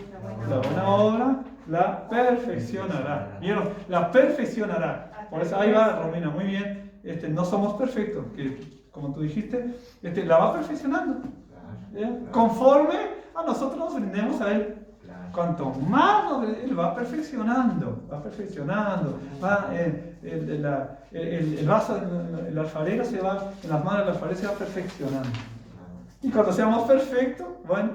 la buena obra, la perfeccionará. ¿Vieron? La perfeccionará. Por eso ahí va, Romina, muy bien. No somos perfectos, que como tú dijiste, la va perfeccionando. Conforme a nosotros nos brindemos a Él. Cuanto más Él va perfeccionando, el vaso, el alfarero se va, en las manos del alfarero se va perfeccionando. Y cuando seamos perfectos, bueno,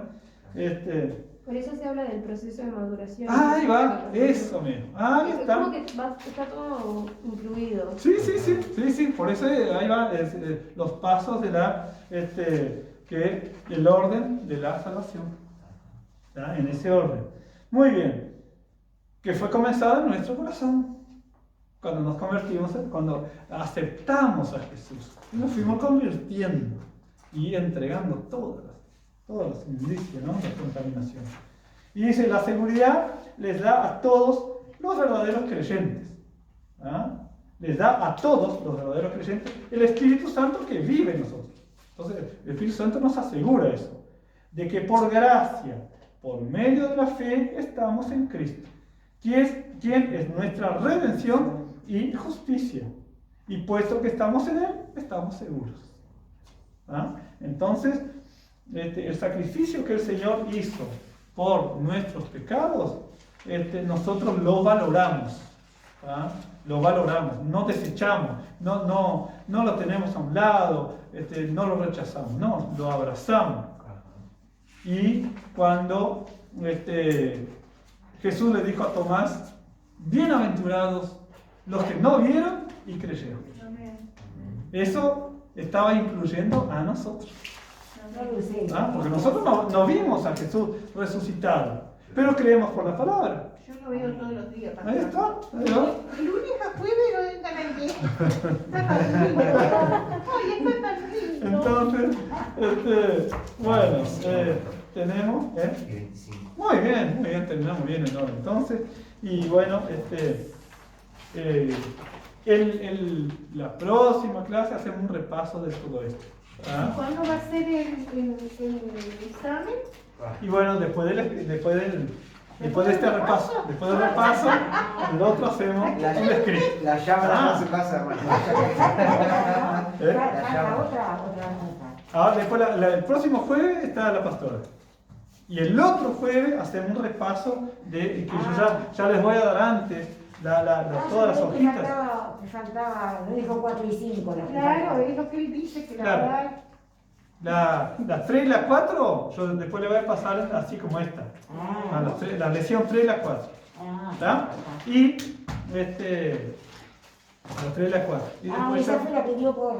Por eso se habla del proceso de maduración. ahí va, eso mismo, ahí Es está. como que está todo incluido. Sí, por eso ahí va los pasos de el orden de la salvación. ¿Ya? En ese orden. Muy bien. Que fue comenzado en nuestro corazón. Cuando nos convertimos, cuando aceptamos a Jesús. Y nos fuimos convirtiendo y entregando todas las indicios, ¿no? La contaminación. Y dice, la seguridad les da a todos los verdaderos creyentes. ¿Ah? Les da a todos los verdaderos creyentes el Espíritu Santo que vive en nosotros. Entonces, el Espíritu Santo nos asegura eso, de que por gracia, por medio de la fe, estamos en Cristo, quien es nuestra redención y justicia. Y puesto que estamos en Él, estamos seguros. ¿Ah? Entonces, el sacrificio que el Señor hizo por nuestros pecados, nosotros lo valoramos. ¿Ah? Lo valoramos, no desechamos, no lo tenemos a un lado, no lo rechazamos, no, lo abrazamos. Y cuando Jesús le dijo a Tomás, bienaventurados los que no vieron y creyeron. Eso estaba incluyendo a nosotros. ¿Ah? Porque nosotros no vimos a Jesús resucitado, pero creemos por la palabra. Yo lo veo todos los días. Ahí está. El lunes a jueves no vengan aquí. Está tan lindo. Ay, está tan lindo. Entonces, bueno, tenemos. Muy bien, terminamos bien el orden. Entonces, y bueno, la próxima clase hacemos un repaso de todo esto. ¿Ah? ¿Cuándo va a ser el examen? Y bueno, después de este repaso, el otro hacemos un escrito. La llama a su casa, hermano. Ahora, después el próximo jueves está la pastora. Y el otro jueves hacemos un repaso de que yo ya les voy a dar antes todas las hojitas. Me faltaba, no dijo 4 y 5. Claro, es lo que él dice, que la Claro. verdad. Las 3 y las 4, yo después le voy a pasar así como esta. La lección 3 y la 4. ¿Está? Y las 3 y la 4. Y después esa fue la que dio por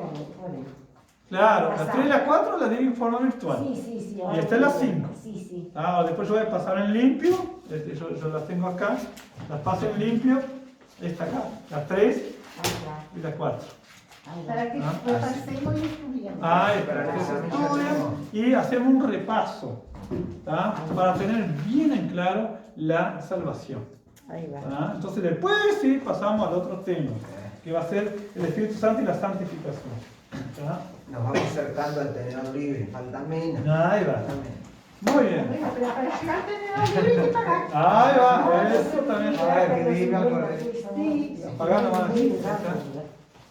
claro, las 3 y las 4 las di en forma virtual. Sí. Y esta es la 5. Sí. Después yo voy a pasar en limpio. Yo las tengo acá. Las paso en limpio. Esta acá. Las 3 y las 4. Para que repasemos y estudiemos. Para que se estudien y hacemos un repaso, ¿tá? Para tener bien en claro la salvación. Ahí va. ¿Tá? Entonces después sí pasamos al otro tema, que va a ser el Espíritu Santo y la santificación. ¿Tá? Nos vamos acercando al tenedor libre, falta menos. Ahí va. Muy bien. Bueno, pero para llegar a tener libre hay que pagar. Ahí va, eso también. Ahora que diga por Sí. Apagá nomás.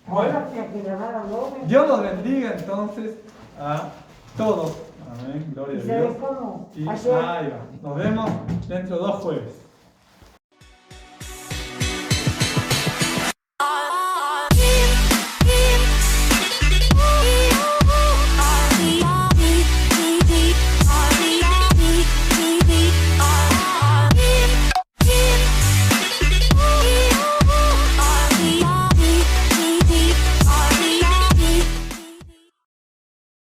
Bueno, Bueno, Dios los bendiga entonces a todos. Amén, gloria a ¿y sabes Dios. cómo? Y Ayer, ahí va. Nos vemos dentro de 2 jueves.